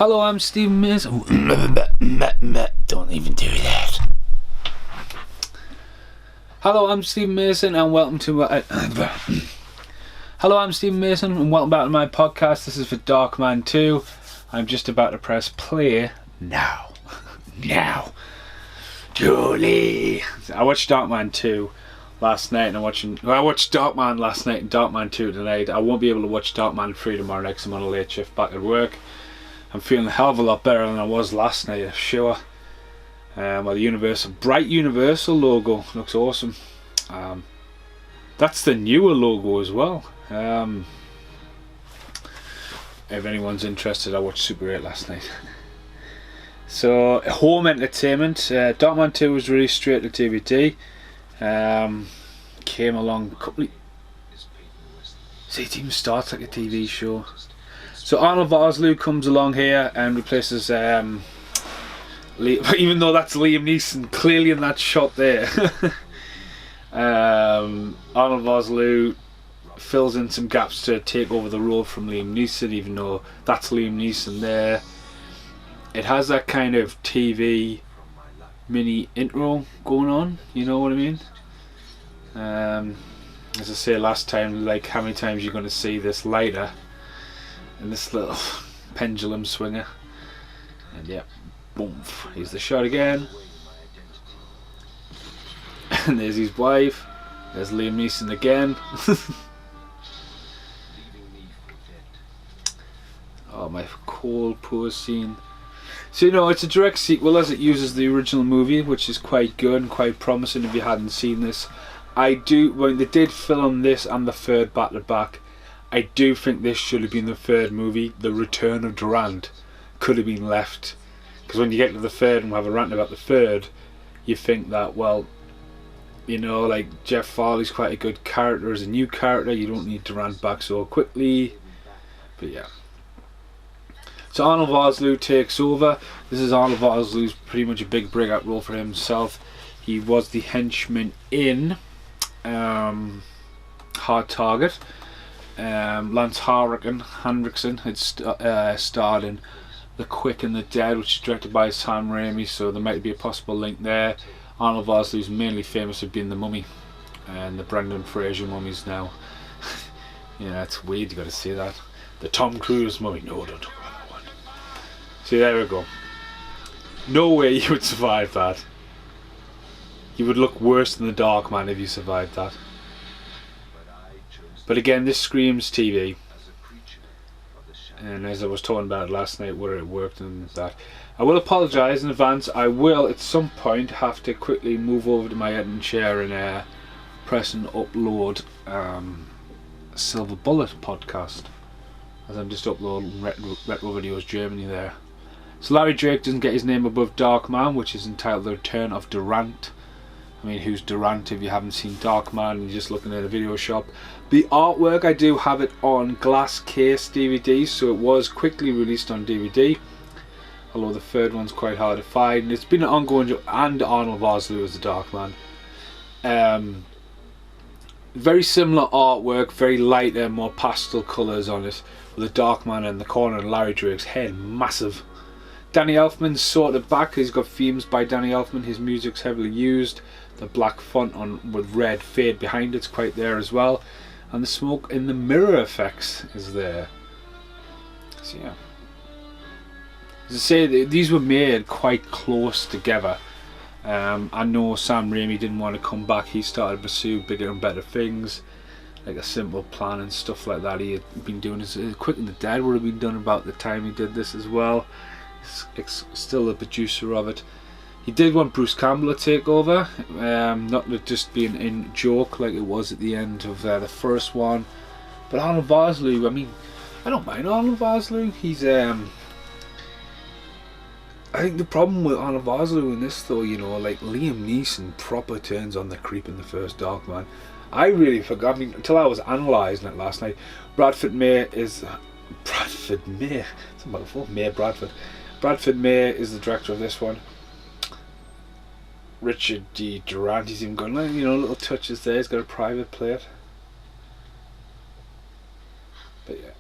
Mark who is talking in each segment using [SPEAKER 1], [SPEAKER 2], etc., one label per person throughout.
[SPEAKER 1] Hello, I'm Steve Mason. Don't even do that. Hello, I'm Steve Mason, and welcome to. Hello, I'm Steve Mason, and welcome back to my podcast. This is for Darkman 2. I'm just about to press play now. Now, Julie. I watched Darkman 2 last night, and I watched Darkman last night and Darkman 2 tonight. I won't be able to watch Darkman 3 tomorrow night because I'm on a late shift back at work. I'm feeling a hell of a lot better than I was last night, I'm sure. Well, the bright Universal logo looks awesome. That's the newer logo as well. If anyone's interested, I watched Super 8 last night. So, home entertainment. Darkman 2 was released straight to DVD. Came along a couple of... See, it even starts like a TV show. So Arnold Vosloo comes along here and replaces, even though that's Liam Neeson clearly in that shot there. Arnold Vosloo fills in some gaps to take over the role from Liam Neeson, even though that's Liam Neeson there. It has that kind of TV mini intro going on, you know what I mean? As I say last time, like, how many times you're going to see this lighter and this little pendulum swinger, and yeah, boom, here's the shot again. And there's his wife, there's Liam Neeson again. Oh, my cold pose scene. So, you know, it's a direct sequel as it uses the original movie, which is quite good and quite promising if you hadn't seen this. When they did film this and the third back to back, I do think this should have been the third movie. The Return of Durant could have been left, because when you get to the third and we have a rant about the third, you think that, well, you know, like, Jeff Farley's quite a good character as a new character, you don't need Durant back so quickly. But yeah, so Arnold Vosloo takes over. This is Arnold Vosloo's pretty much a big breakout role for himself. He was the henchman in Hard Target. Lance Henriksen had starred in The Quick and the Dead, which is directed by Sam Raimi, so there might be a possible link there. Arnold Vosloo is mainly famous for being the Mummy and the Brendan Fraser mummies now. Yeah, it's weird, you got to see that. The Tom Cruise mummy. No, don't talk about that one. See, there we go. No way you would survive that. You would look worse than the Darkman if you survived that. But again, this screams TV, and as I was talking about it last night, where it worked and that. I will apologise in advance. I will at some point have to quickly move over to my editing chair and press and upload Silver Bullet podcast, as I'm just uploading Retro Videos Germany there. So Larry Drake doesn't get his name above Darkman, which is entitled The Return of Durant. I mean, who's Durant if you haven't seen Darkman and you're just looking at a video shop? The artwork, I do have it on glass case DVD, so it was quickly released on DVD. Although the third one's quite hard to find. And it's been an ongoing, and Arnold Vosloo as the Darkman. Very similar artwork, very light and more pastel colours on it, with the Darkman in the corner and Larry Drake's head massive. Danny Elfman's sort of back. He's got themes by Danny Elfman. His music's heavily used. The black font on with red fade behind it's quite there as well, and the smoke in the mirror effects is there. So yeah, as I say, these were made quite close together. I know Sam Raimi didn't want to come back. He started to pursue bigger and better things, like A Simple Plan and stuff like that. He had been doing this. Quick and the Dead would have been done about the time he did this as well. He's still the producer of it. He did want Bruce Campbell to take over, not to just be an in joke like it was at the end of the first one. But Arnold Vosloo, I mean, I don't mind Arnold Vosloo. He's I think the problem with Arnold Vosloo in this, though, you know, like, Liam Neeson proper turns on the creep in the first Darkman. I really forgot, I mean, until I was analysing it last night. Bradford May is it's a mouthful. Bradford May is the director of this one. Richard D. Durant, he's even got, you know, little touches there. He's got a private plate. But yeah,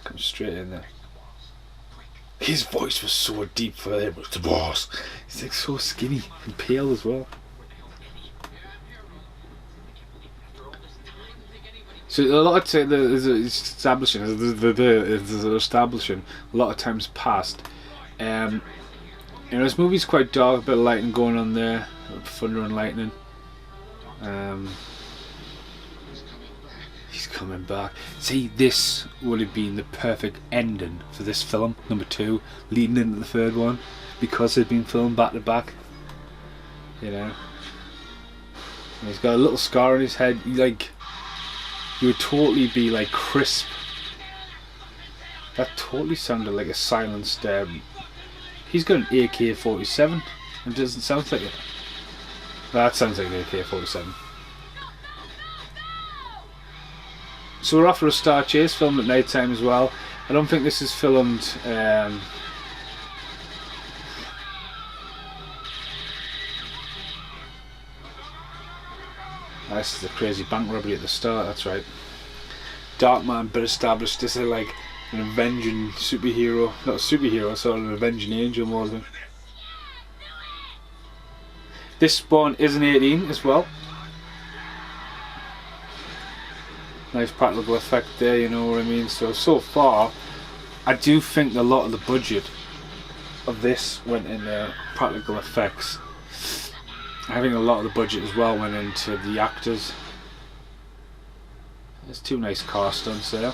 [SPEAKER 1] comes straight in there. His voice was so deep for him. The boss. He's like so skinny and pale as well. So a lot of it's establishing a lot of times past. This movie's quite dark, a bit of lighting going on there, thunder and lightning. He's coming back. See, this would have been the perfect ending for this film, number 2, leading into the third one, because they'd been filmed back to back. And he's got a little scar on his head. You would totally be like crisp. That totally sounded like a silenced. He's got an AK-47. It doesn't sound like it. That sounds like an AK-47. So we're after a star chase, filmed at night time as well. I don't think this is filmed. This is the crazy bank robbery at the start. That's right. Darkman, but established as like an avenging superhero, not a superhero, sort of an avenging angel more than. This one is an 18 as well. Nice practical effect there, you know what I mean? So far, I do think a lot of the budget of this went into practical effects. I think a lot of the budget as well went into the actors. There's 2 nice car stunts there.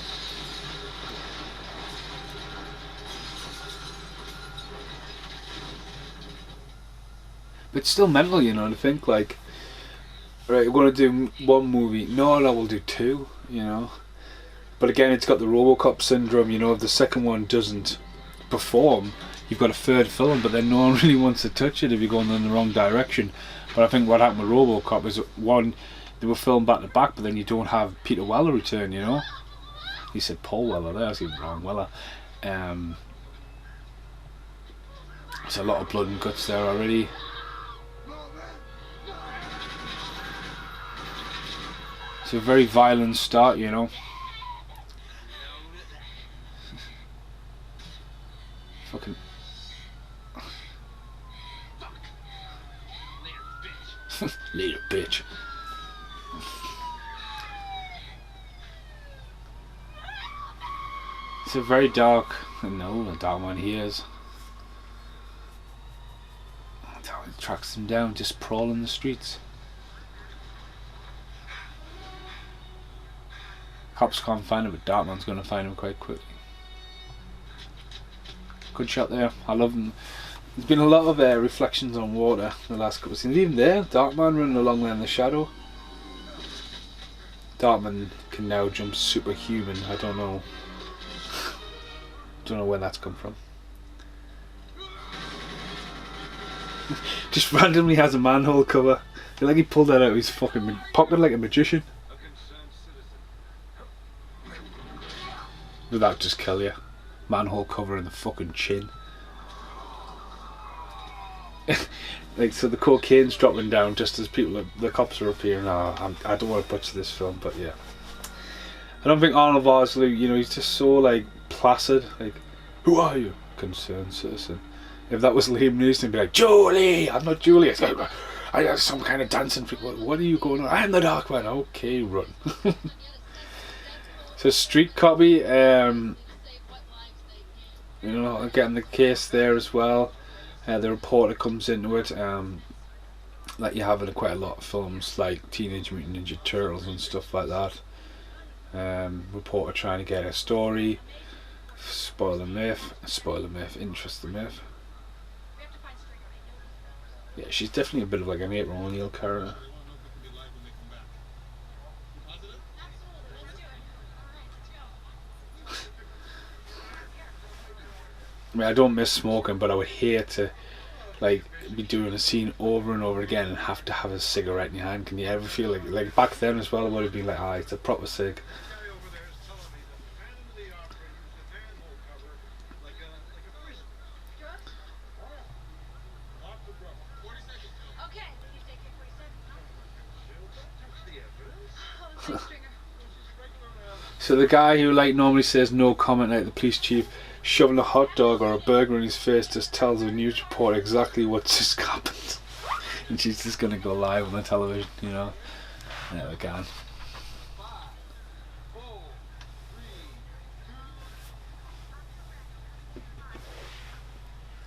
[SPEAKER 1] But it's still mental, you know, to think like, right, we're going to do 1 movie. No, we'll do 2, you know. But again, it's got the RoboCop syndrome, you know, if the second one doesn't perform, you've got a third film, but then no one really wants to touch it if you're going in the wrong direction. But I think what happened with RoboCop is, one, they were filmed back to back, but then you don't have Peter Weller return, you know. He said Paul Weller there, I was even wrong, Weller. There's a lot of blood and guts there already. It's a very violent start, you know. Fucking later, bitch. It's a very dark. No, a dark one he is. That's how he tracks him down, just prowling the streets. Cops can't find him, but Darkman's going to find him quite quickly. Good shot there. I love him. There's been a lot of reflections on water in the last couple of scenes. Even there, Darkman running along there in the shadow. Darkman can now jump superhuman. I don't know. Don't know where that's come from. Just randomly has a manhole cover. I feel like he pulled that out of his fucking pocket like a magician. Did that just kill you? Manhole cover in the fucking chin. Like, so the cocaine's dropping down just as the cops are appearing. Oh, I don't want to butcher this film, but yeah. I don't think Arnold Vosloo, you know, he's just so like placid. Like, who are you? Concerned citizen. If that was Liam Neeson, he'd be like, Julie! I'm not Julie. I have some kind of dancing freak. What are you going on? I'm the Darkman. Okay, run. So street copy, you know, getting the case there as well. The reporter comes into it, like you have in quite a lot of films, like Teenage Mutant Ninja Turtles and stuff like that. Reporter trying to get a story, spoil the myth, interest the myth. Yeah, she's definitely a bit of like an April O'Neil character. I mean, I don't miss smoking, but I would hate to like be doing a scene over and over again and have to have a cigarette in your hand. Can you ever feel like back then as well? I would have been like, ah, it's a proper cig. So the guy who like normally says no comment, like the police chief, shoving a hot dog or a burger in his face just tells a news reporter exactly what's just happened. And she's just going to go live on the television, you know. Never can.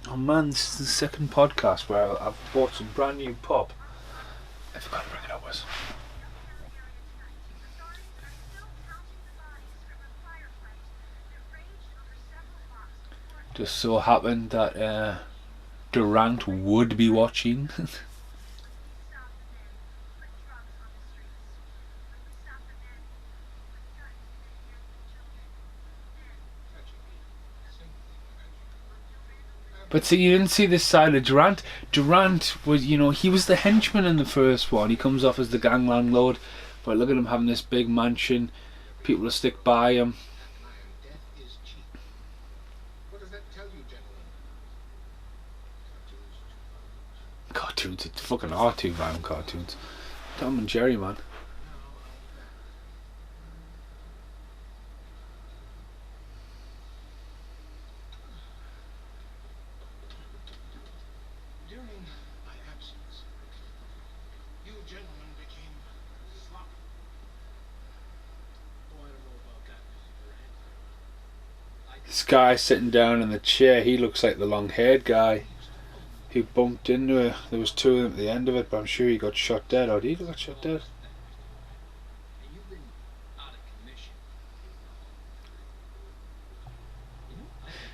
[SPEAKER 1] Oh man, this is the second podcast where I've bought some brand new pop. I forgot to bring it up with. Just so happened that Durant would be watching. But see, you didn't see this side of Durant. Durant was, you know, he was the henchman in the first one. He comes off as the gang landlord. But look at him having this big mansion. People to stick by him. Cartoons, it fucking are too violent cartoons. Tom and Jerry, man. This guy sitting down in the chair, he looks like the long-haired guy who bumped into her. There was two of them at the end of it, but I'm sure he got shot dead. Or did he got shot dead?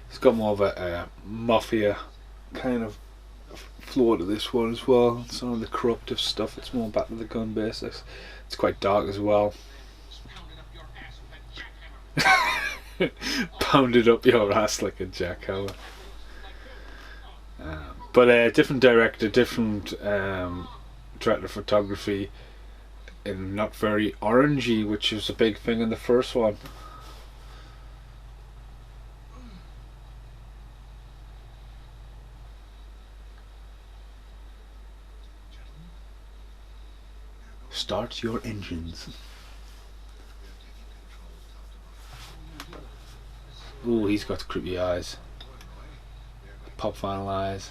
[SPEAKER 1] It's got more of a mafia kind of floor to this one as well. Some of the corruptive stuff, it's more back to the gun basics. It's quite dark as well. Pounded up your ass like a jackhammer. But different director, different director of photography, and not very orangey, which was a big thing in the first one. Start your engines. Ooh, he's got creepy eyes. Pop vinyl eyes.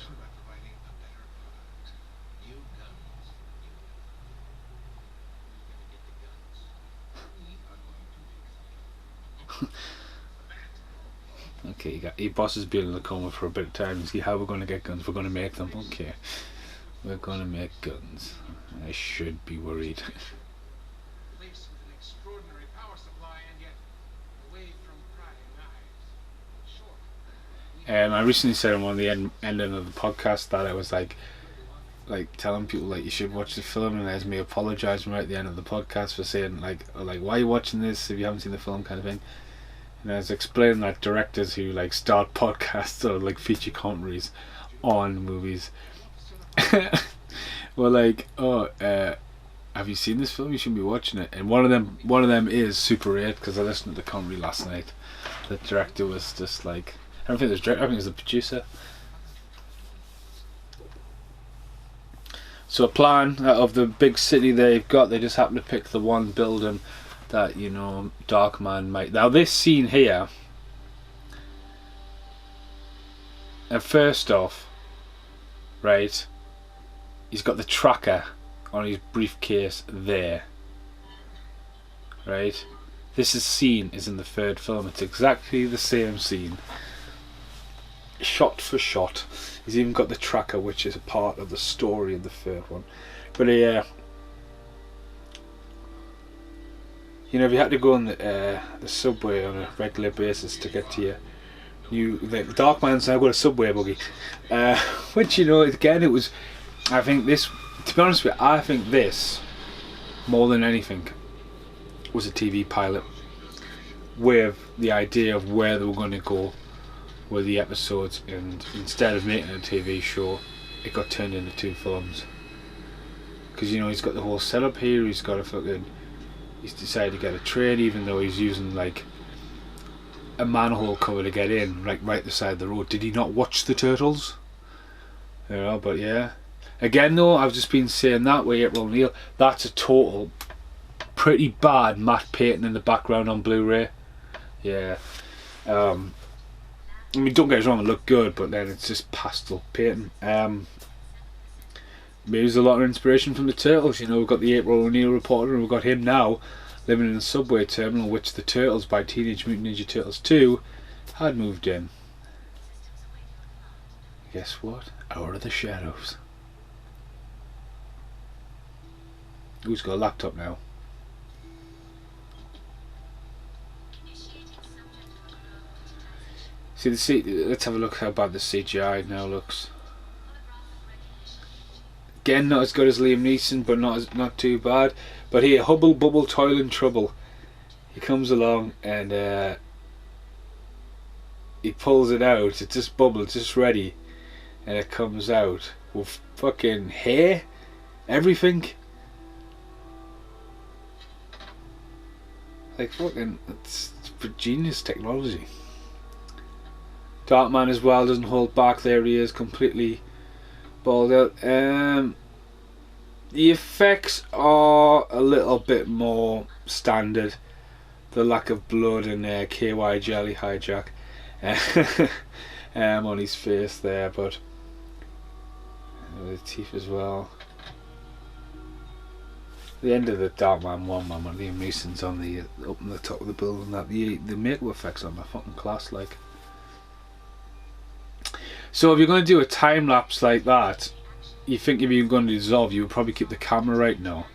[SPEAKER 1] Okay, your boss has been in the coma for a bit of time. See how we're going to get guns. We're going to make them. Okay, we're going to make guns. I should be worried. I recently said on one of the ending of the podcast that I was like telling people like you should watch the film, and there's me apologising right at the end of the podcast for saying like why are you watching this if you haven't seen the film kind of thing. And I was explaining that directors who like start podcasts or like feature commentaries on movies were like, have you seen this film? You shouldn't be watching it. And one of them is Super 8 because I listened to the commentary last night. The director was just like, I don't think it was director, I think it was the producer. So a plan of the big city they've got, they just happen to pick the one building that, you know, Darkman might. Now this scene here, and first off, right, he's got the tracker on his briefcase there, right. This scene is in the third film. It's exactly the same scene, shot for shot. He's even got the tracker, which is a part of the story in the third one. But you know, if you had to go on the subway on a regular basis to get to the Darkman's now got a subway buggy, which, you know, again, it was, I think this, to be honest with you, I think this more than anything was a TV pilot with the idea of where they were going to go with the episodes, and instead of making a TV show, it got turned into 2 films. Because, you know, he's got the whole setup here. He's decided to get a train, even though he's using like a manhole cover to get in, like right the side of the road. Did he not watch the Turtles? You know, but yeah. Again though, I've just been saying that with April O'Neil, that's a total pretty bad Matt Payton in the background on Blu-ray. Yeah. I mean, don't get us wrong, it looked good, but then it's just pastel painting. Maybe there's a lot of inspiration from the Turtles. You know, we've got the April O'Neil reporter, and we've got him now living in a subway terminal, which the Turtles by Teenage Mutant Ninja Turtles 2 had moved in. Guess what? Out of the shadows. Who's got a laptop now? See let's have a look how bad the CGI now looks. Again, not as good as Liam Neeson, but not too bad. But here, Hubble Bubble Toil and Trouble. He comes along and he pulls it out. It's just bubble, just ready, and it comes out with fucking hair, everything. Like fucking, it's genius technology. Darkman as well doesn't hold back. There he is, completely balled out. The effects are a little bit more standard. The lack of blood and KY jelly hijack on his face there, but the teeth as well. The end of the Darkman 1, man, when Liam Neeson's on the up on the top of the building, that the makeup effects on the fucking class, like. So if you're going to do a time lapse like that, you think if you're going to dissolve, you would probably keep the camera right now.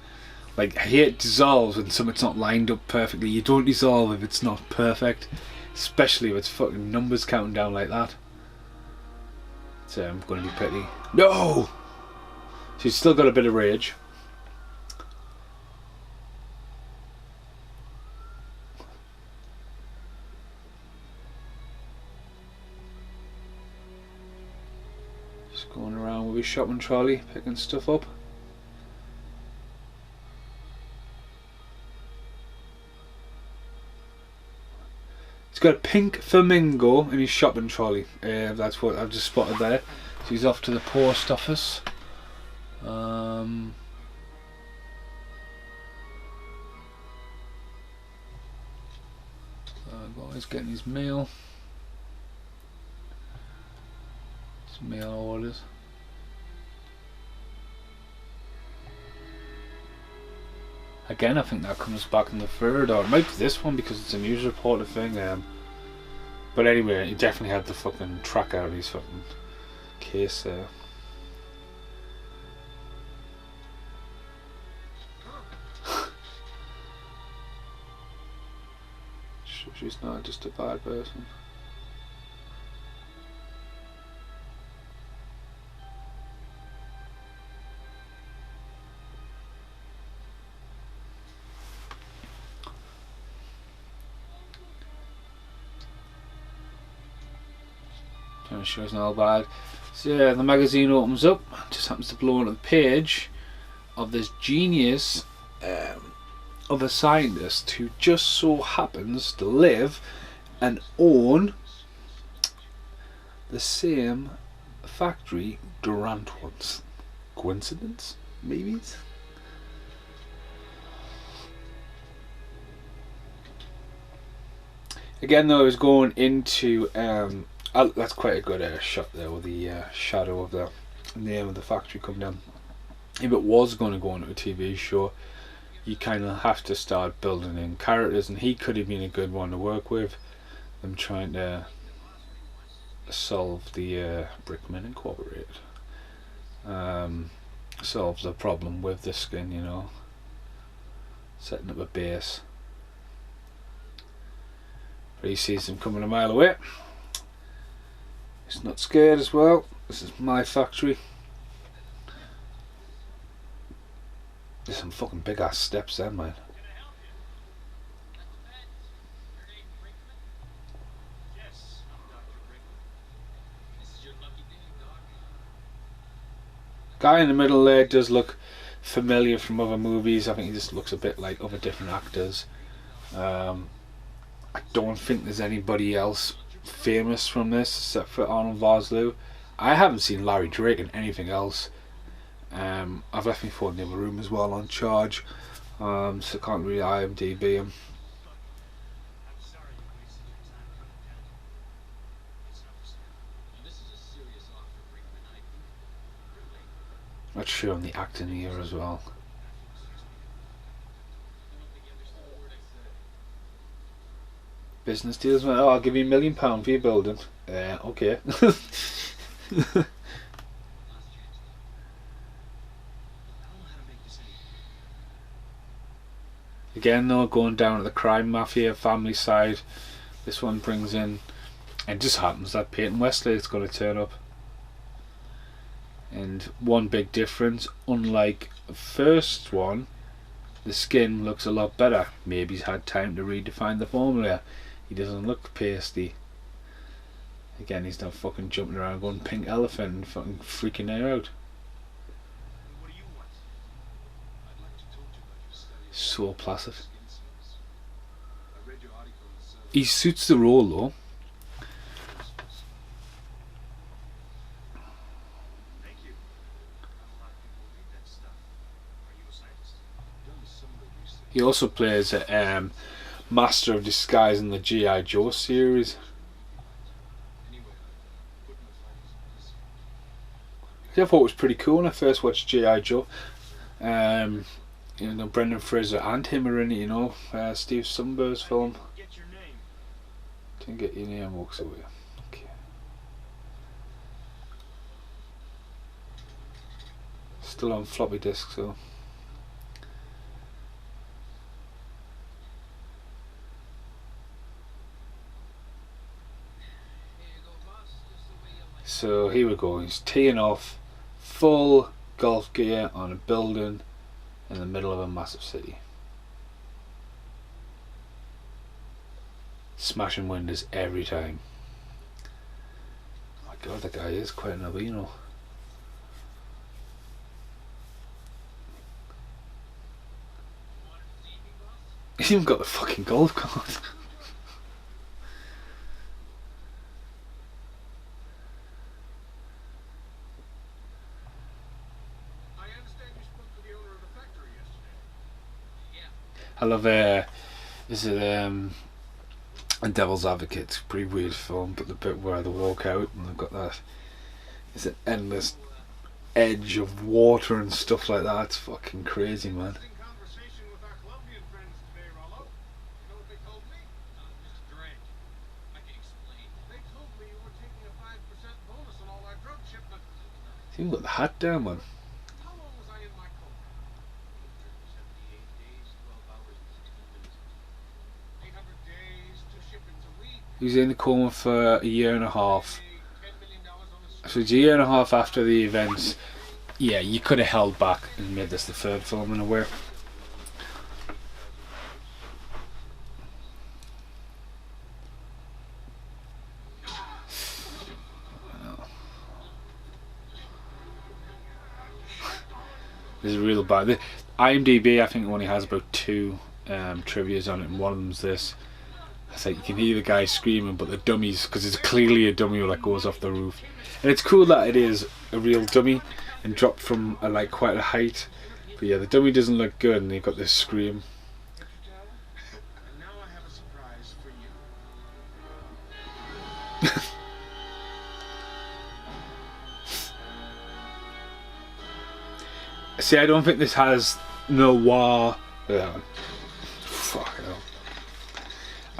[SPEAKER 1] Like, I hate dissolves when something's not lined up perfectly. You don't dissolve if it's not perfect, especially if it's fucking numbers counting down like that. So I'm going to be petty. No! She's still got a bit of rage. Just going around with his shopping trolley, picking stuff up. He's got a pink flamingo in his shopping trolley. That's what I've just spotted there. So he's off to the post office. He's getting his mail. His mail orders. Again, I think that comes back in the third, or it might be this one because it's a news reporter thing. But anyway, he definitely had the fucking track out of his fucking case there. She's not just a bad person. Trying to show it's not bad. So yeah, the magazine opens up. Just happens to blow onto the page of this genius of a scientist who just so happens to live and own the same factory Durant wants. Coincidence? Maybe? Again though, I was going into that's quite a good shot there with the shadow of the name of the factory coming down. If it was going to go into a TV show, you kind of have to start building in characters, and he could have been a good one to work with. Them trying to solve the Brickman Incorporated. Solves the problem with the skin, you know. Setting up a base. But he sees them coming a mile away. He's not scared as well. This is my factory. There's some fucking big ass steps there, man. Guy in the middle there does look familiar from other movies. I think he just looks a bit like other different actors. I don't think there's anybody else famous from this except for Arnold Vosloo. I haven't seen Larry Drake in anything else. I've left my phone in the other room as well on charge, so I can't really IMDb him. Not sure on the acting here as well. Business deals, man. Oh, I'll give you £1,000,000 for your building. Okay. Again, though, going down to the crime mafia family side. This one brings in, and it just happens that Peyton Wesley is going to turn up. And one big difference, unlike the first one, the skin looks a lot better. Maybe he's had time to redefine the formula. He doesn't look pasty. Again, he's not fucking jumping around going pink elephant and fucking freaking her out. So placid. He suits the role though. He also plays a Master of Disguise in the G.I. Joe series. I thought it was pretty cool when I first watched G.I. Joe. You know, Brendan Fraser and him are in it, you know. Steve Sumber's film. Didn't get your name, walks away. Okay. Still on floppy disk, so. So here we go, he's teeing off, full golf gear on a building in the middle of a massive city. Smashing windows every time. Oh my god, that guy is quite an albino. He's even got the fucking golf cart. I love is it a Devil's Advocate? It's a pretty weird film, but the bit where they walk out and they've got that, is it endless edge of water and stuff like that. It's fucking crazy, man. He's even got the hat down, man. He was in the coma for a year and a half. So it's a year and a half after the events. Yeah, you could have held back and made this the third film in a way. This is real bad. The IMDb, I think, only has about 2 trivias on it, and one of them's this. It's like you can hear the guy screaming, but the dummies, because it's clearly a dummy that goes off the roof. And it's cool that it is a real dummy and dropped from like quite a height. But yeah, the dummy doesn't look good, and you've got this scream.
[SPEAKER 2] Now I have a surprise for you.
[SPEAKER 1] See, I don't think this has noir. Fuck hell.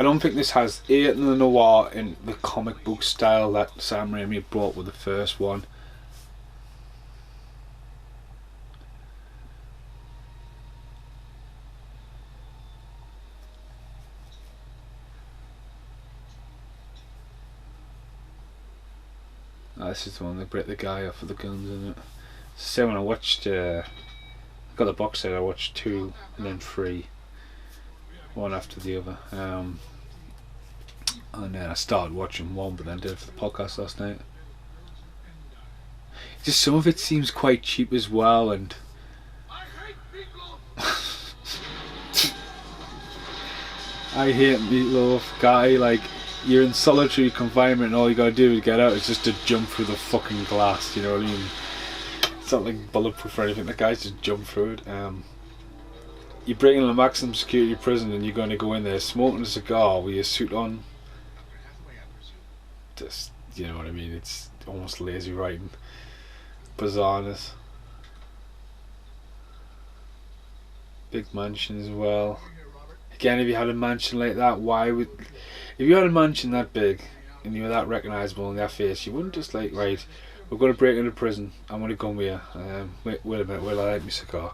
[SPEAKER 1] I don't think this has the noir in the comic book style that Sam Raimi brought with the first one. Oh, this is the one they break the guy off with the guns in it. So when I watched, I got the box set, I watched 2 and then 3. One after the other. And then I started watching 1, but then did it for the podcast last night. Just some of it seems quite cheap as well, and I hate Meatloaf guy. Like, you're in solitary confinement, and all you gotta do to get out is just to jump through the fucking glass. You know what I mean? It's not like bulletproof or anything. The guys just jump through it. You bring in a maximum security prison and you're going to go in there smoking a cigar with your suit on. Just, you know what I mean? It's almost lazy writing. Bizarreness. Big mansion as well. Again, if you had a mansion like that, why would... If you had a mansion that big and you were that recognisable in their face, you wouldn't just like, right, we're going to break into prison, I'm going to come here. Wait a minute, will I light my cigar?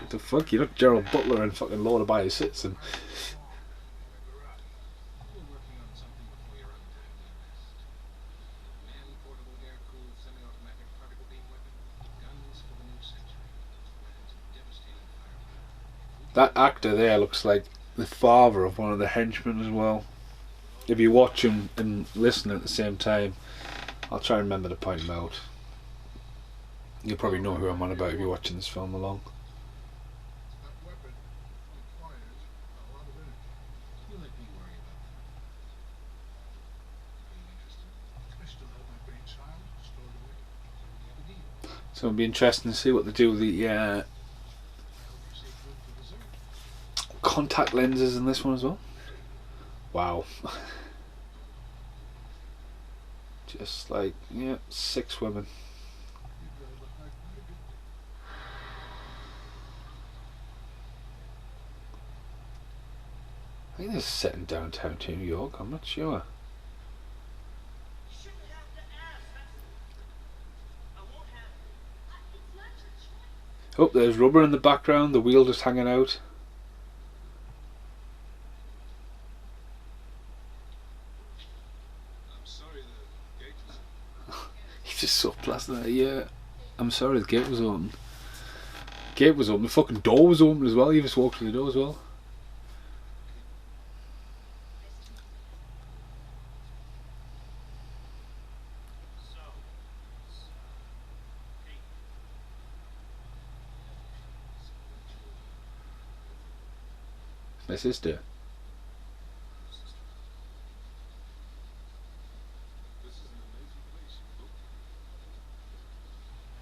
[SPEAKER 1] What the fuck? You're not Gerald Butler and fucking Lord Abiding Citizen. That actor there looks like the father of one of the henchmen as well. If you watch him and listen at the same time, I'll try and remember to point him out. You'll probably know who I'm on about if you're watching this film along. So it'll be interesting to see what they do with the contact lenses in this one as well. Wow. Just like, yeah, 6 women. I think this is set in downtown New York, I'm not sure. Oh, there's rubber in the background, the wheel just hanging out. He's just so pleasant. Yeah, I'm sorry the gate was open. Gate was open, the fucking door was open as well, you just walked through the door as well. My sister.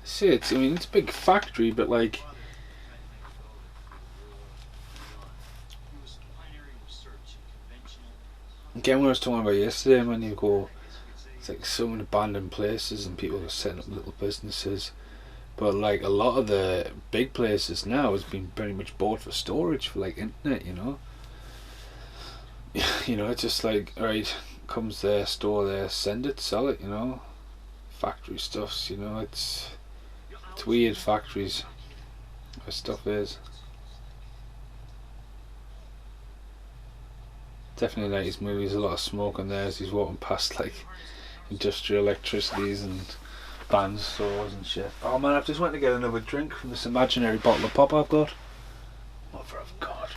[SPEAKER 1] See, I mean, it's a big factory, but like, again, what I was talking about yesterday, when you go, it's like so many abandoned places and people are setting up little businesses. But like a lot of the big places now has been pretty much bought for storage for like internet, you know. You know, it's just like, alright, comes there, store there, send it, sell it, you know. Factory stuffs, you know, it's weird factories where stuff is. Definitely 90s movies, a lot of smoke in there as he's walking past like industrial electricities and band stores and shit. Oh man, I've just went to get another drink from this imaginary bottle of pop I've got. Mother of God.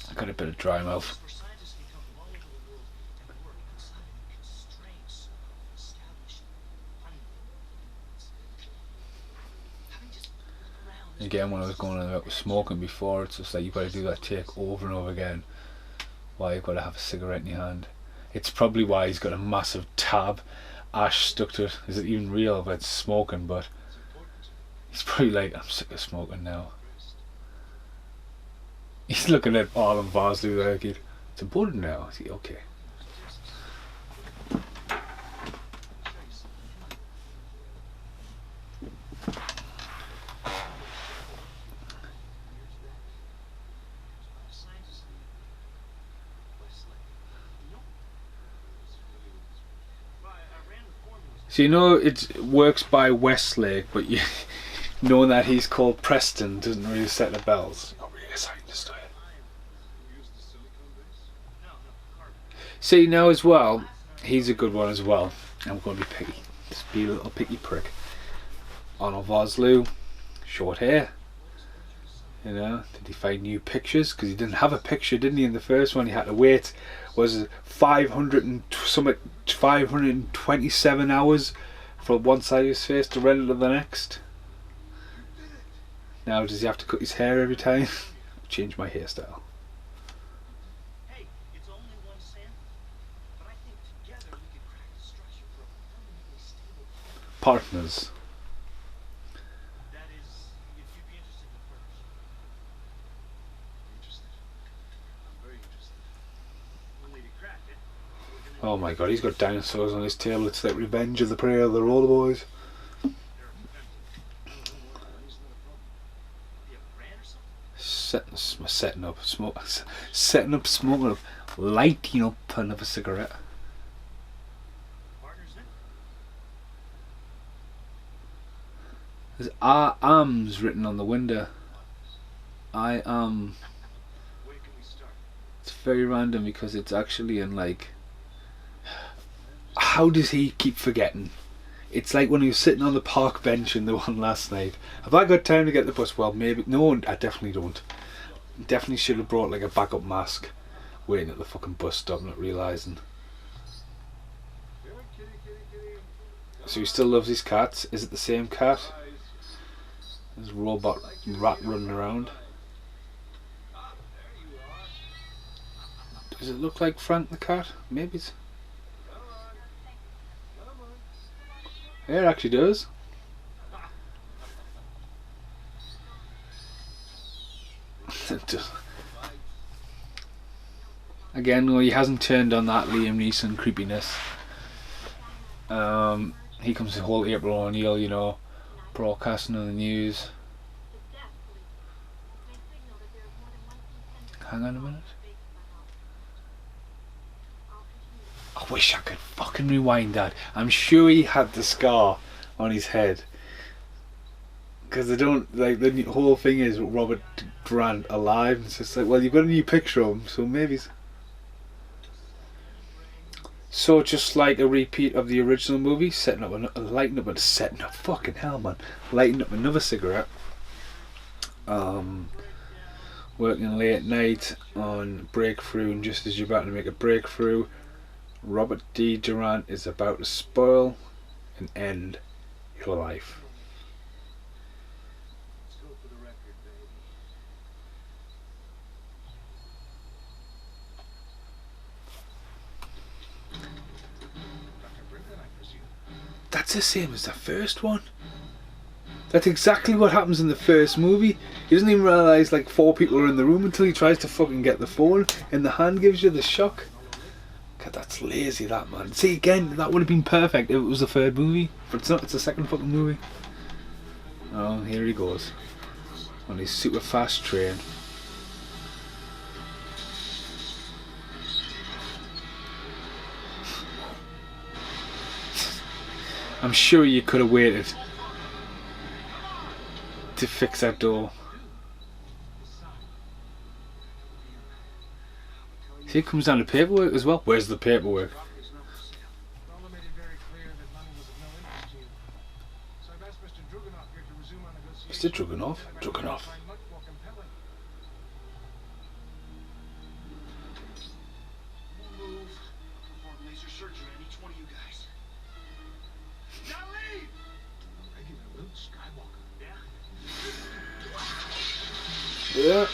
[SPEAKER 1] I got a bit of dry mouth. Again, when I was going on about smoking before, it's just like you've got to do that take over and over again while you've got to have a cigarette in your hand. It's probably why he's got a massive tab ash stuck to it. Is it even real if it's smoking? But he's probably like, I'm sick of smoking now. He's looking at Arlen Vosloo like, it's important now. Is he okay? So you know it works by Westlake, but you knowing that he's called Preston doesn't really set the bells. Oh, really exciting to start. See now as well, he's a good one as well. I'm going to be picky. Just be a little picky prick. Arnold Vosloo, short hair. You know, did he find new pictures? Because he didn't have a picture, didn't he? In the first one, he had to wait. Was it 527 hours for one side of his face to render to the next? Now does he have to cut his hair every time? Change my hairstyle.
[SPEAKER 3] Hey, it's only one cent, but I think together we could crack the structure for a permanently stable
[SPEAKER 1] Partners.
[SPEAKER 3] That is, if you'd be interested in the first.
[SPEAKER 2] Interested. I'm very interested.
[SPEAKER 3] Only to crack it.
[SPEAKER 1] Oh my god, he's got dinosaurs on his table. It's like Revenge of the Prey of the Roller Boys. setting up, smoking up, lighting up another cigarette.
[SPEAKER 3] Partners then?
[SPEAKER 1] There's I am's written on the window. I am.
[SPEAKER 3] Where can we start?
[SPEAKER 1] It's very random because it's actually in like. How does he keep forgetting? It's like when he was sitting on the park bench in the one last night. Have I got time to get the bus? Well, maybe. No, I definitely don't. Definitely should have brought like a backup mask. Waiting at the fucking bus stop, not realising. So he still loves his cats. Is it the same cat? There's a robot rat running around. Does it look like Frank the cat? Maybe it's... Yeah, it actually does. It does. Again, no, he hasn't turned on that Liam Neeson creepiness. He comes to whole April O'Neil, you know, broadcasting on the news. Hang on a minute. I wish I could fucking rewind that. I'm sure he had the scar on his head. Because they don't, like, the whole thing is Robert Grant alive. It's just like, well, you've got a new picture of him, so maybe... So just like a repeat of the original movie, lighting up fucking hell, man, lighting up another cigarette. Working late at night on breakthrough, and just as you're about to make a breakthrough, Robert D. Durant is about to spoil and end your life.
[SPEAKER 3] Let's go for the record, baby. Dr. Brinkley, I presume.
[SPEAKER 1] That's the same as the first one. That's exactly what happens in the first movie. He doesn't even realise like 4 people are in the room until he tries to fucking get the phone, and the hand gives you the shock. God, that's lazy, that, man. See, again, that would have been perfect if it was the third movie, but it's not. It's the second fucking movie. Oh, here he goes on his super fast train. I'm sure you could have waited to fix that door. See, it comes down to paperwork as well. Where's the paperwork?
[SPEAKER 2] Rama made it very clear that money was of no interest to you. So I've asked Mr. Druganov here to resume our negotiations.
[SPEAKER 1] Mr. Druganov?
[SPEAKER 2] And I
[SPEAKER 1] Druganov.
[SPEAKER 2] find much more compelling.
[SPEAKER 3] We'll move. Perform laser surgery on each one of you guys. Now leave!
[SPEAKER 2] Regular Luke Skywalker.
[SPEAKER 3] Yeah?
[SPEAKER 1] Yeah.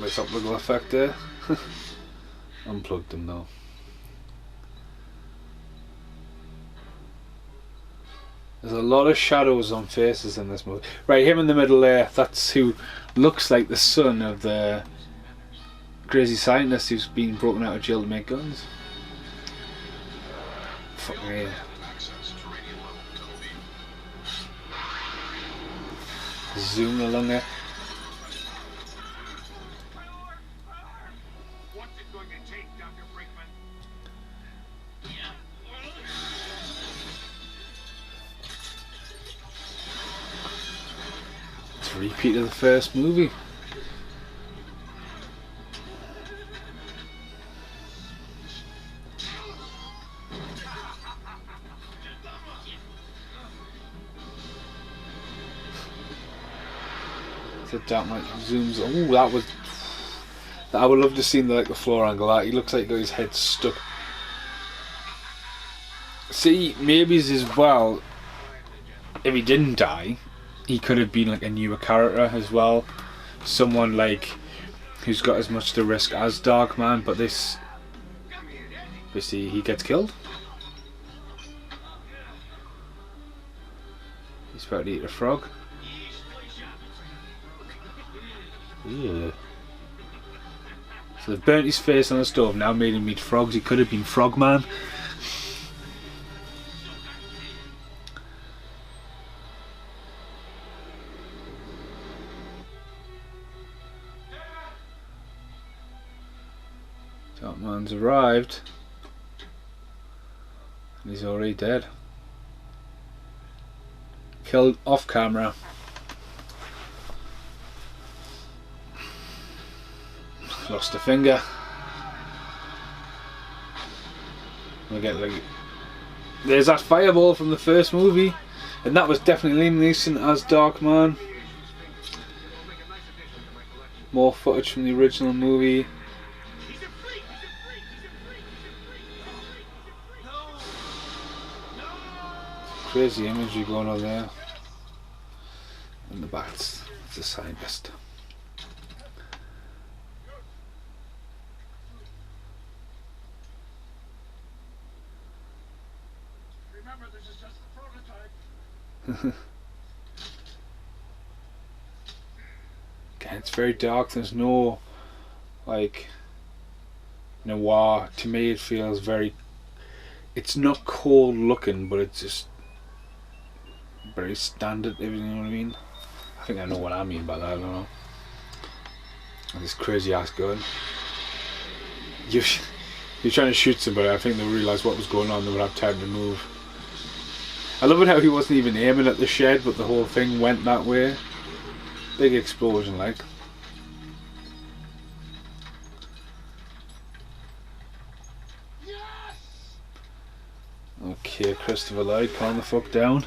[SPEAKER 1] Nice optical effect there. Unplugged them though. There's a lot of shadows on faces in this movie. Right, him in the middle there, that's who looks like the son of the crazy scientist who's been broken out of jail to make guns. Fuck me. Zooming along there.
[SPEAKER 3] What's it going to take, Dr. Brinkman?
[SPEAKER 1] It's a repeat of the first movie. The Darkman zooms. Oh, that was. I would love to see the floor angle. That he looks like he got his head stuck. See, maybe as well. If he didn't die, he could have been like a newer character as well. Someone like who's got as much to risk as Darkman, but this. Obviously, he gets killed. He's about to eat a frog. Yeah. So they've burnt his face on the stove, now made him eat frogs. He could have been Frogman. Darkman's arrived. And he's already dead. Killed off camera. Lost a finger. We get like, there's that fireball from the first movie, and that was definitely Liam Neeson as Darkman. More footage from the original movie. Crazy imagery going on there. And the back, it's a scientist.
[SPEAKER 2] Remember, this is just the prototype.
[SPEAKER 1] Again, it's very dark. There's no like noir. To me, it feels very. It's not cold looking, but it's just very standard. If you know what I mean. I think I know what I mean by that. I don't know. And this crazy ass gun. You're trying to shoot somebody. I think they realised what was going on. They would have time to move. I love it how he wasn't even aiming at the shed, but the whole thing went that way. Big explosion, like. Okay, Christopher Lloyd, calm the fuck down.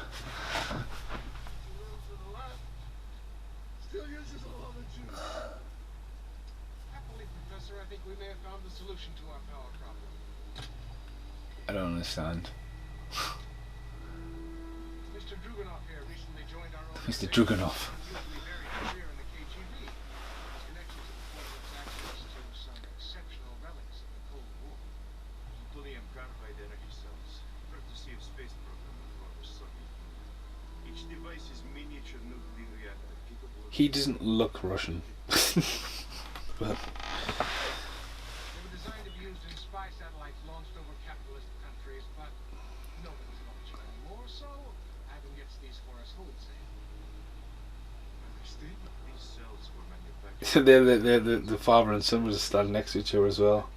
[SPEAKER 2] Still uses a lot of juice. Happily, Professor, I think we may have found the solution to our power problem.
[SPEAKER 1] I don't understand.
[SPEAKER 2] Mr. Druganov here recently joined our
[SPEAKER 1] Mr.
[SPEAKER 2] organization.
[SPEAKER 1] Druganov.
[SPEAKER 2] Usually very career in the KGB. His connections to the President's access to some exceptional relics of the Cold War.
[SPEAKER 3] Plutonium carbide energy cells, courtesy of space program of former Soviet Union. Each device is miniature nuclear reactor capable of...
[SPEAKER 1] He doesn't look Russian. But
[SPEAKER 2] They were designed to be used in spy satellites launched over capitalist countries, but nobody's launched anymore, so Adam gets these for us wholesale. Understand?
[SPEAKER 3] These cells were manufactured...
[SPEAKER 1] they're the father and son was standing next to each other as well.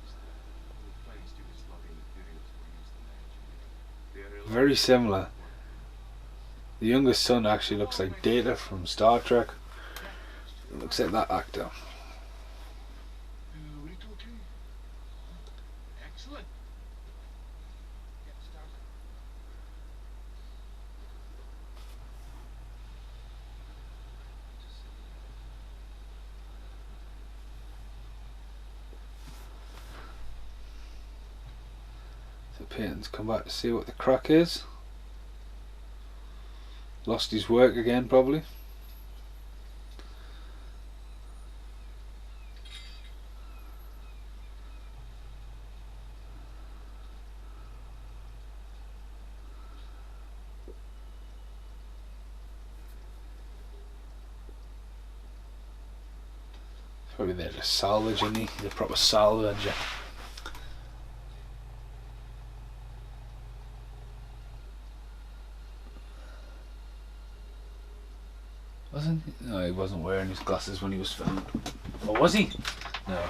[SPEAKER 3] finest Yugoslavian materials were used in their engineering. They are
[SPEAKER 1] Very similar. The youngest son actually looks like Data from Star Trek. It looks like that actor.
[SPEAKER 2] Little okay? Excellent. Get started.
[SPEAKER 1] So Peyton's come back to see what the crack is. Lost his work again, probably. Probably there to salvage, isn't he? He's a proper salvager. Wasn't he? No, he wasn't wearing his glasses when he was found. Or was he? No.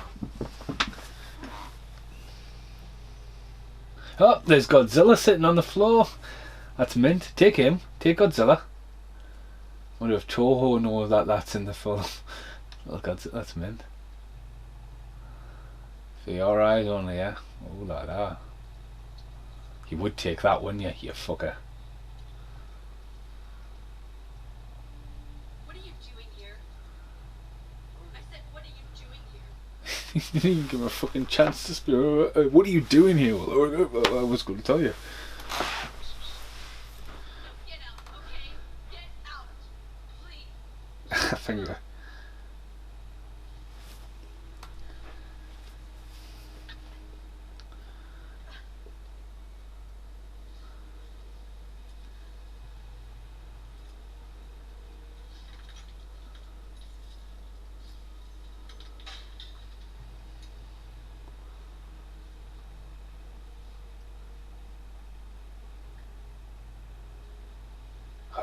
[SPEAKER 1] Oh, there's Godzilla sitting on the floor. That's mint. Take him. Take Godzilla. Wonder if Toho knows that that's in the film. Look, that's mint. For your eyes only, yeah? Oh la la. You would take that, wouldn't you, you fucker?
[SPEAKER 4] What are you doing here? I said, what are you doing here?
[SPEAKER 1] He didn't even give him a fucking chance to speak. What are you doing here? Well, I was going to tell you.
[SPEAKER 4] No, get out, okay? Get out, please.
[SPEAKER 1] I think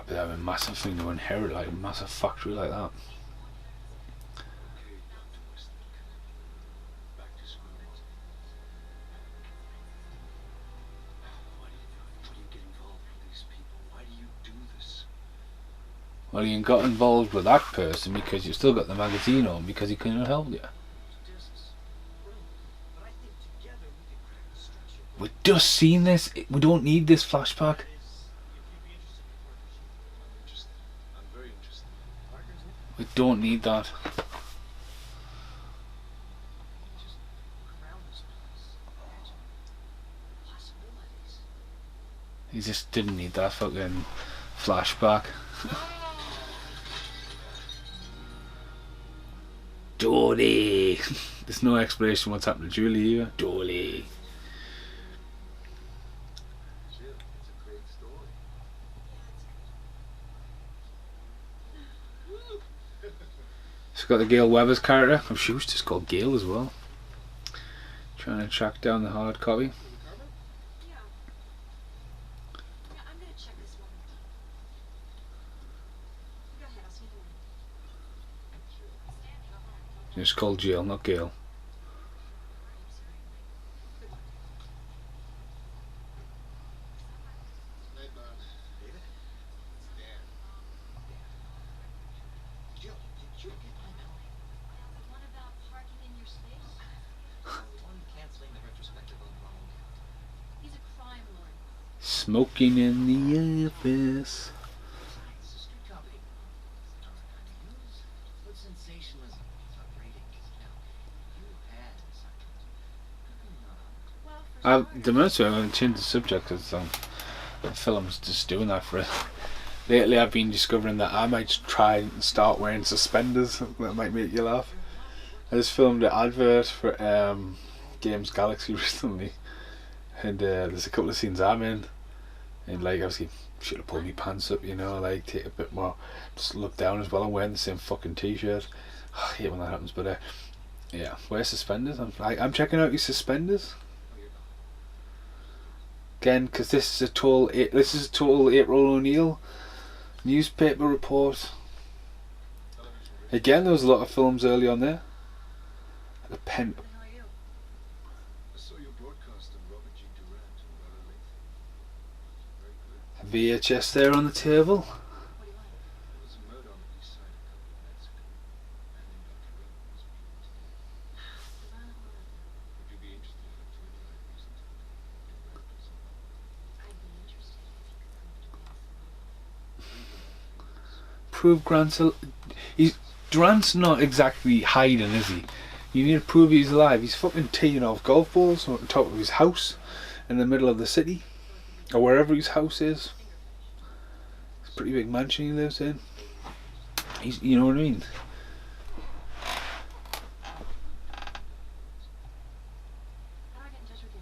[SPEAKER 1] that'd be a massive thing to inherit, like a massive factory like that.
[SPEAKER 3] Okay, Dr. Westlake. Back to square one.
[SPEAKER 1] Well, you got involved with that person because you still got the magazine on because he couldn't help you. We've just seen this. We don't need this flashback.
[SPEAKER 3] I'm very interested.
[SPEAKER 1] We don't need that. He just didn't need that fucking flashback. Dolly. There's no explanation what's happened to Julie either. Dolly.
[SPEAKER 3] Jill, it's a great story.
[SPEAKER 1] She's got the Gail Weathers character. Oh, she was just called Gail as well. Trying to track down the hard copy.
[SPEAKER 4] Yeah. Yeah, I'm gonna check this one. Go ahead, I'll see you in a minute.
[SPEAKER 1] It's called Jill, not Gail.
[SPEAKER 3] Night, Bob. David? It's Dan. Jill, did you get my memo?
[SPEAKER 4] The one about parking in your space?
[SPEAKER 3] The one canceling the retrospective on Ronald.
[SPEAKER 4] He's a crime lord.
[SPEAKER 1] Smoking in the office.
[SPEAKER 3] It's a street comedy. Not the kind of news. But sensationalism. It's not ratings. Now, you had assignments.
[SPEAKER 4] Well, for
[SPEAKER 1] The most of it, I'm going to change the subject because the film's just doing that for it. Lately I've been discovering that I might try and start wearing suspenders. That might make you laugh. I just filmed an advert for Games Galaxy recently, and there's a couple of scenes I'm in, and like obviously should have pulled my pants up, you know, like take a bit more, just look down as well. I'm wearing the same fucking t-shirt. I hate when that happens, but yeah, wear suspenders. I'm checking out your suspenders again because this is a total April O'Neil newspaper report. Again, there was a lot of films early on there. The pen.
[SPEAKER 4] Who the hell are you?
[SPEAKER 3] I saw your broadcast on Robert G. Durant and rather late. Very good.
[SPEAKER 1] VHS there on the table.
[SPEAKER 4] What do you want?
[SPEAKER 3] There was a murder on the east side a couple of nights ago. A man named Dr. Rowan was beaten to death. Would you be interested if I told you I have reason to believe Durant was involved?
[SPEAKER 4] I'd be interested if you could
[SPEAKER 3] Prove
[SPEAKER 4] prove to me.
[SPEAKER 1] Prove Durant's not exactly hiding, is he? You need to prove he's alive. He's fucking teeing off golf balls on top of his house in the middle of the city, or wherever his house is. It's a pretty big mansion he lives in. You know what I mean?
[SPEAKER 4] How do I get in touch with you?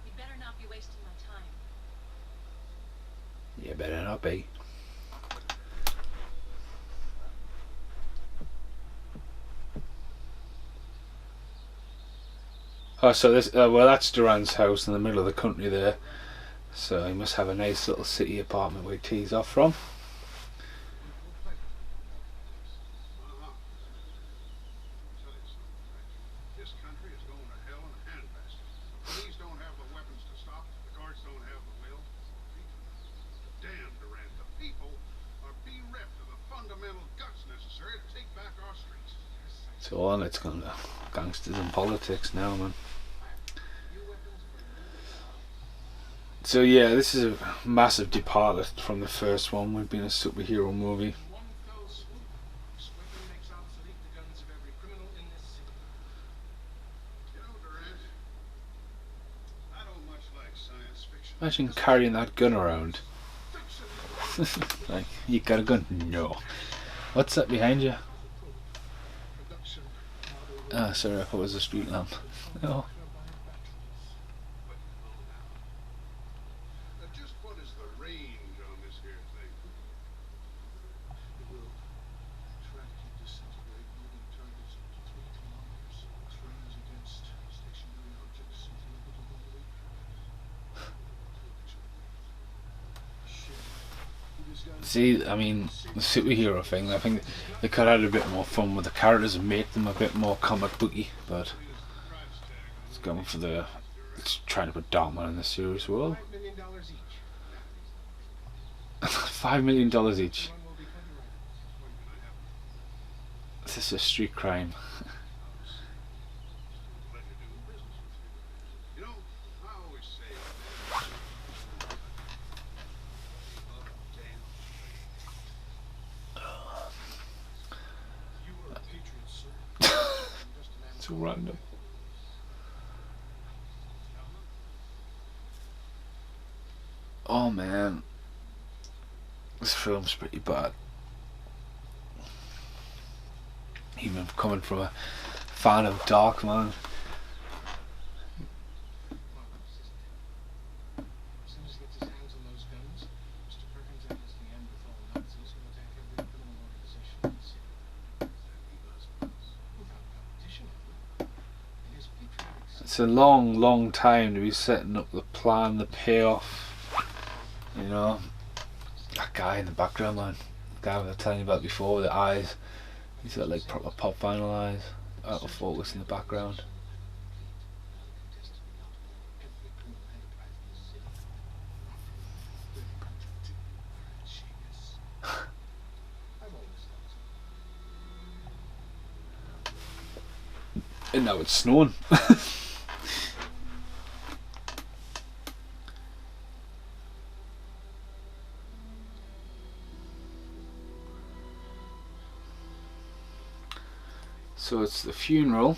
[SPEAKER 4] You better not be wasting my time.
[SPEAKER 1] You better not be. Oh, so this, well, that's Durant's house in the middle of the country there. So he must have a nice little city apartment where he tees off from.
[SPEAKER 2] This country is going to hell in a handbasket. The police don't have the weapons to stop it. The courts don't have the will. Damn, Durant, the people are bereft of the fundamental guts necessary to take back our streets.
[SPEAKER 1] So all it's gone to gangsters and politics now, man. So yeah, this is a massive departure from the first one. We've been a superhero movie.
[SPEAKER 2] One fell swoop. This weapon makes obsolete the guns of every criminal in this city. You know, Durant, I don't much like science fiction.
[SPEAKER 1] Imagine carrying that gun around.
[SPEAKER 2] Fiction.
[SPEAKER 1] Like, you got a gun? No. What's that behind you?
[SPEAKER 2] Production
[SPEAKER 1] Ah, sorry, I thought it was a street lamp. No.
[SPEAKER 2] Just what is the range on this here thing?
[SPEAKER 3] It will track and disintegrate moving targets up to 3 kilometers. Its range against stationary objects is limited only.
[SPEAKER 1] See, I mean, the superhero thing, I think they could have had a bit more fun with the characters and make them a bit more comic booky, but it's going for the It's trying to put Darkman in the serious world.
[SPEAKER 2] $5 million each.
[SPEAKER 1] $5 million each.
[SPEAKER 2] One will be 20 rifles. When can I have them?
[SPEAKER 1] This is a street crime.
[SPEAKER 2] Pleasure doing business with you. You know, I always say that you are a patriot, sir. Just a man
[SPEAKER 1] It's random. Oh man, this film's pretty bad. Even coming from a fan of Darkman.
[SPEAKER 3] As soon as he gets his hands on those guns, Mr. Perkins enters the Neanderthal Nazis will attack every criminal organization in the city. Without competition, it is patriotic.
[SPEAKER 1] It's a long time to be setting up the plan, the payoff. You know, that guy in the background, man. The guy I was telling you about before with the eyes. He's got like proper pop vinyl eyes. Out of focus in the background. And now it's snowing. So it's the funeral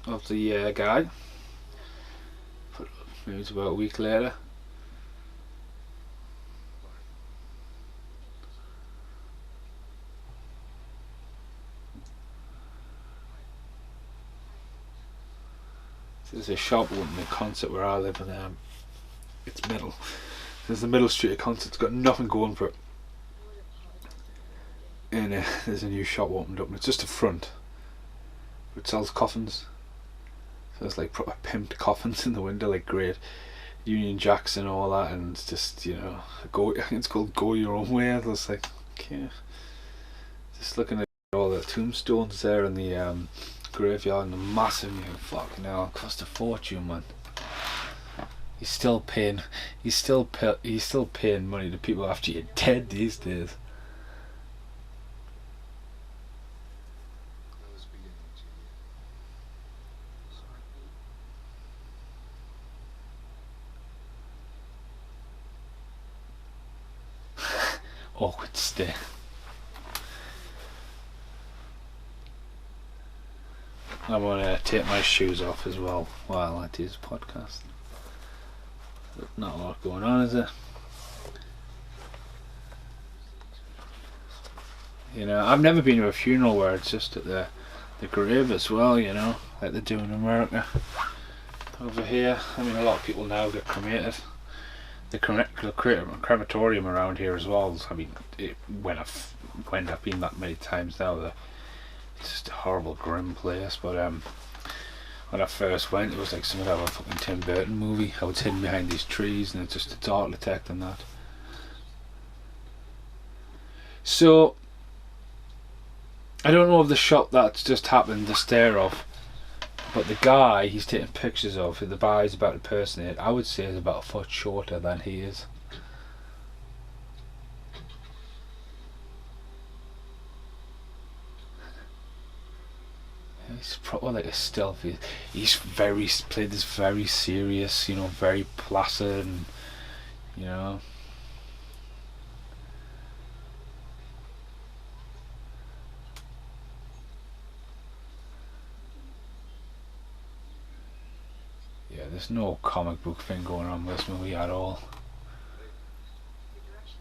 [SPEAKER 1] of the guy. Maybe it's about a week later. There's a shop opening a concert where I live, and it's middle. There's the middle street of concert. It's got nothing going for it. And there's a new shop opened up, and it's just a front. It sells coffins. So there's like proper pimped coffins in the window, like great Union Jacks and all that, and it's just, you know, I think it's called Go Your Own Way. I was like, okay. Just looking at all the tombstones there in the graveyard, and the massive, you know, fucking hell, it cost a fortune, man. He's still paying money to people after you're dead these days. Awkward stare. I'm gonna take my shoes off as well while I do this podcast. Not a lot going on, is there? You know, I've never been to a funeral where it's just at the grave as well, you know, like they do in America. Over here, I mean, a lot of people now get cremated. The crematorium around here as well. I mean, when I've been that many times now, it's just a horrible, grim place. But when I first went, it was like something out of a fucking Tim Burton movie. I was hidden behind these trees, and it's just a dark detect and that. So I don't know of the shot that's just happened, the stare of, but the guy he's taking pictures of, who the guy is about to impersonate, I would say is about a foot shorter than he is. He's probably like a stealthy. He's played this very serious, you know, very placid, and you know. Yeah, there's no comic book thing going on with this movie at all.
[SPEAKER 4] The directions.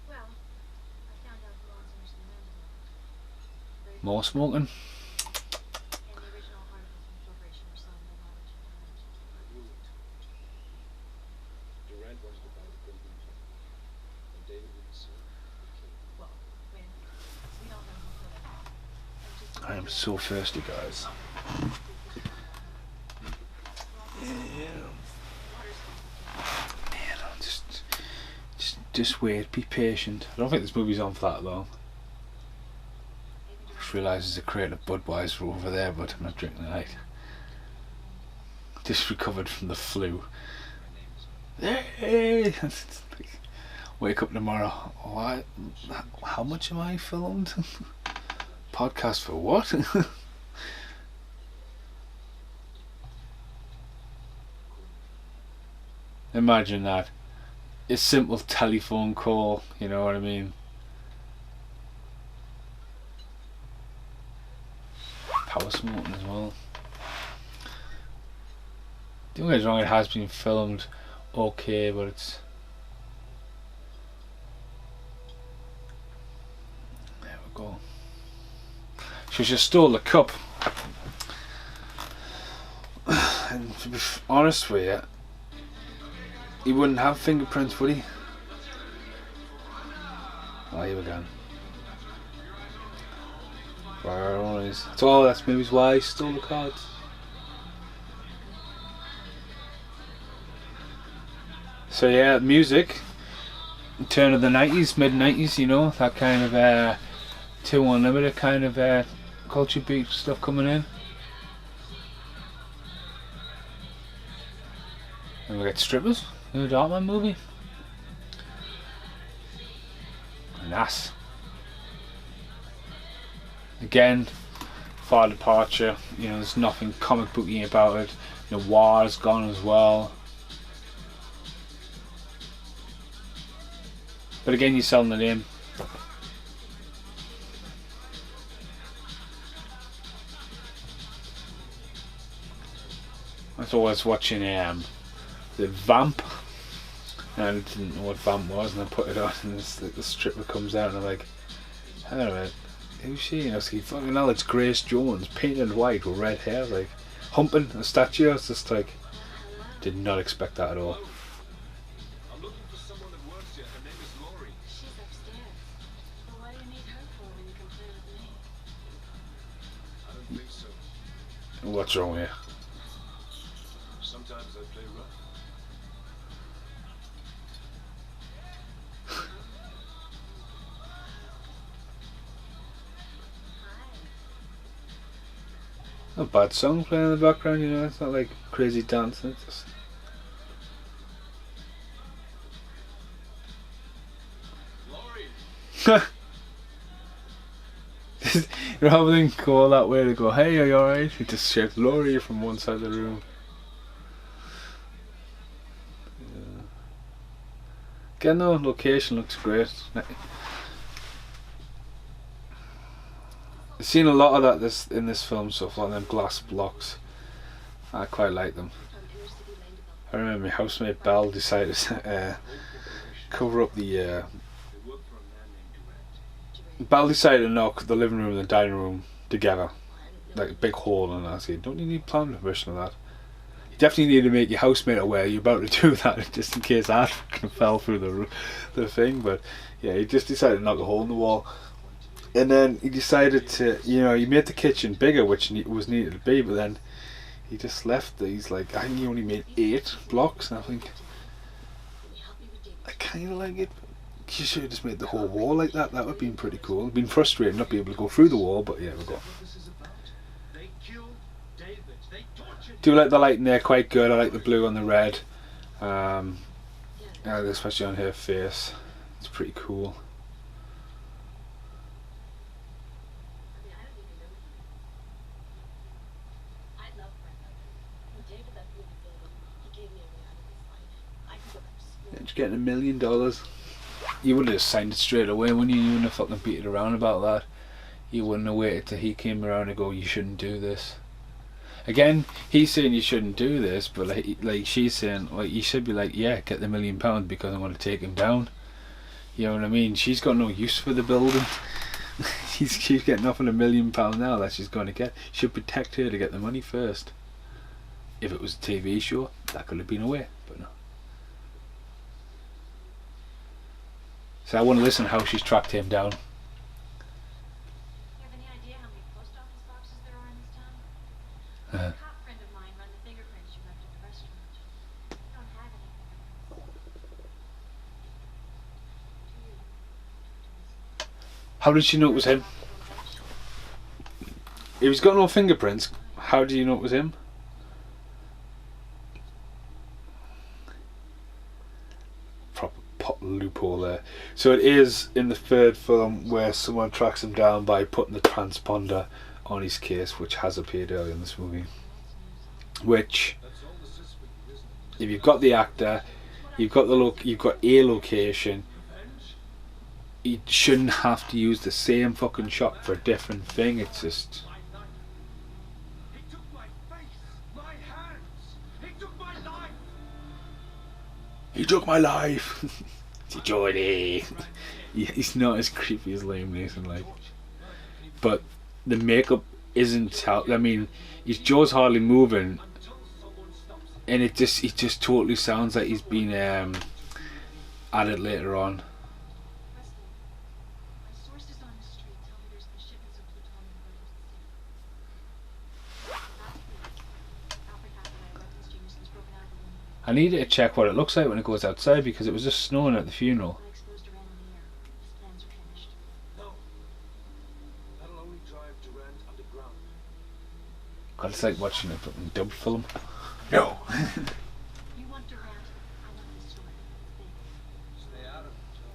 [SPEAKER 4] Well, I found out who owns Emerson Management.
[SPEAKER 1] More smoking?
[SPEAKER 4] And the original articles from Corporation were selling the knowledge of
[SPEAKER 3] Durant wanted to buy the building and David wouldn't sell it.
[SPEAKER 4] Well, wait a minute. We don't know who put it. I'm just
[SPEAKER 1] I am so thirsty, guys. Just wait, be patient. I don't think this movie's on for that long. I just realised there's a crate of Budweiser over there, but I'm not drinking tonight. just recovered from the flu.
[SPEAKER 3] My name is
[SPEAKER 1] Hey! Wake up tomorrow. What? How much am I filmed? Podcast for what? Imagine that. A simple telephone call, you know what I mean? Power smoking as well. Don't get me wrong, it has been filmed okay, but it's... There we go. She just stole the cup. And to be honest with you, he wouldn't have fingerprints, would he? Oh, here we go. So that's maybe why he stole the cards. So yeah, music. Turn of the 90s, mid 90s, you know, that kind of 2 Unlimited kind of culture beat stuff coming in. And we get strippers in the Darkman movie. Nice. Again, far departure. You know, there's nothing comic booky about it. You know, Noir's gone as well. But again, you're selling the name. I was always watching the Vamp, and I didn't know what Vamp was, and I put it on, and the stripper comes out, and I'm like, hang on a minute, who's she? And I was like, fucking hell, it's Grace Jones, painted white with red hair, like humping a statue. I was just like, did not expect that at all.
[SPEAKER 3] I'm looking for someone that works here. Her name is Lori.
[SPEAKER 4] She's upstairs. But what do you need her for when you can play with me?
[SPEAKER 3] I don't think so.
[SPEAKER 1] What's wrong here?
[SPEAKER 3] Sometimes I play rough.
[SPEAKER 1] A bad song playing in the background, you know, it's not like crazy dancing, it's just...
[SPEAKER 3] Lori!
[SPEAKER 1] Rather than go that way to go, hey, are you alright? He just shouts Laurie from one side of the room. Yeah. Again though, location looks great. I've seen a lot of that in this film so far, them glass blocks. I quite like them. I remember my housemate Belle decided to cover up the...
[SPEAKER 3] They work for a man named Durant.
[SPEAKER 1] Belle decided to knock the living room and the dining room together. Like a big hole, and I said, don't you need planning permission of that? You definitely need to make your housemate aware you're about to do that, just in case that fucking fell through the thing. But yeah, he just decided to knock a hole in the wall. And then he decided to, you know, he made the kitchen bigger, which was needed to be, but then he just left these, like, I think he only made 8 blocks, and I think, I kind of like it. You should have just made the whole wall like that. That would have been pretty cool. It'd been frustrating not being able to go through the wall, but yeah, we go.
[SPEAKER 3] What this is about? They killed David. They tortured
[SPEAKER 1] Do like the lighting there, quite good. I like the blue and the red, especially on her face. It's pretty cool.
[SPEAKER 4] I mean, I don't even know you. I love Brenda. When David left me the building, he gave me a way out of this life. I could go back to school.
[SPEAKER 1] Yeah, just getting $1 million. You would have signed it straight away, wouldn't you? You wouldn't have fucking beat it around about that. You wouldn't have waited till he came around and go, you shouldn't do this. Again, he's saying you shouldn't do this, but like she's saying, like, you should be like, yeah, get the £1 million because I'm going to take him down. You know what I mean? She's got no use for the building. she's getting off on £1 million now that she's going to get. Should protect her to get the money first. If it was a TV show, that could have been away, but no. So I want to listen to how she's tracked him down.
[SPEAKER 4] You have any idea how many post office boxes there are in this town? A cop friend of mine run the fingerprints you left at the restaurant. We don't have any fingerprints. Do you?
[SPEAKER 1] How did she know it was him? If he's got no fingerprints, how do you know it was him? So it is in the third film where someone tracks him down by putting the transponder on his case, which has appeared earlier in this movie. Which, if you've got the actor, you've got you've got a location, you shouldn't have to use the same fucking shot for a different thing. It's just.
[SPEAKER 3] He took my face, my hands. He took my life.
[SPEAKER 1] He took my life. It's Jordy. He's not as creepy as Liam Neeson, like. But the makeup isn't how. I mean, his jaw's hardly moving, and it just totally sounds like he's been added later on.
[SPEAKER 4] My sources on the street tell me there's been shipments of plutonium Alfred Hathaway, weapons genius, was broken out of the room.
[SPEAKER 1] I needed to check what it looks like when it goes outside because it was just snowing at the funeral.
[SPEAKER 4] Unexposed Durant in the air. His plans are finished.
[SPEAKER 3] No. That'll only drive Durant underground.
[SPEAKER 1] God, it's like watching a fucking dub film. No.
[SPEAKER 4] You want Durant? I want this story. It's big.
[SPEAKER 3] Stay out of it, Joe.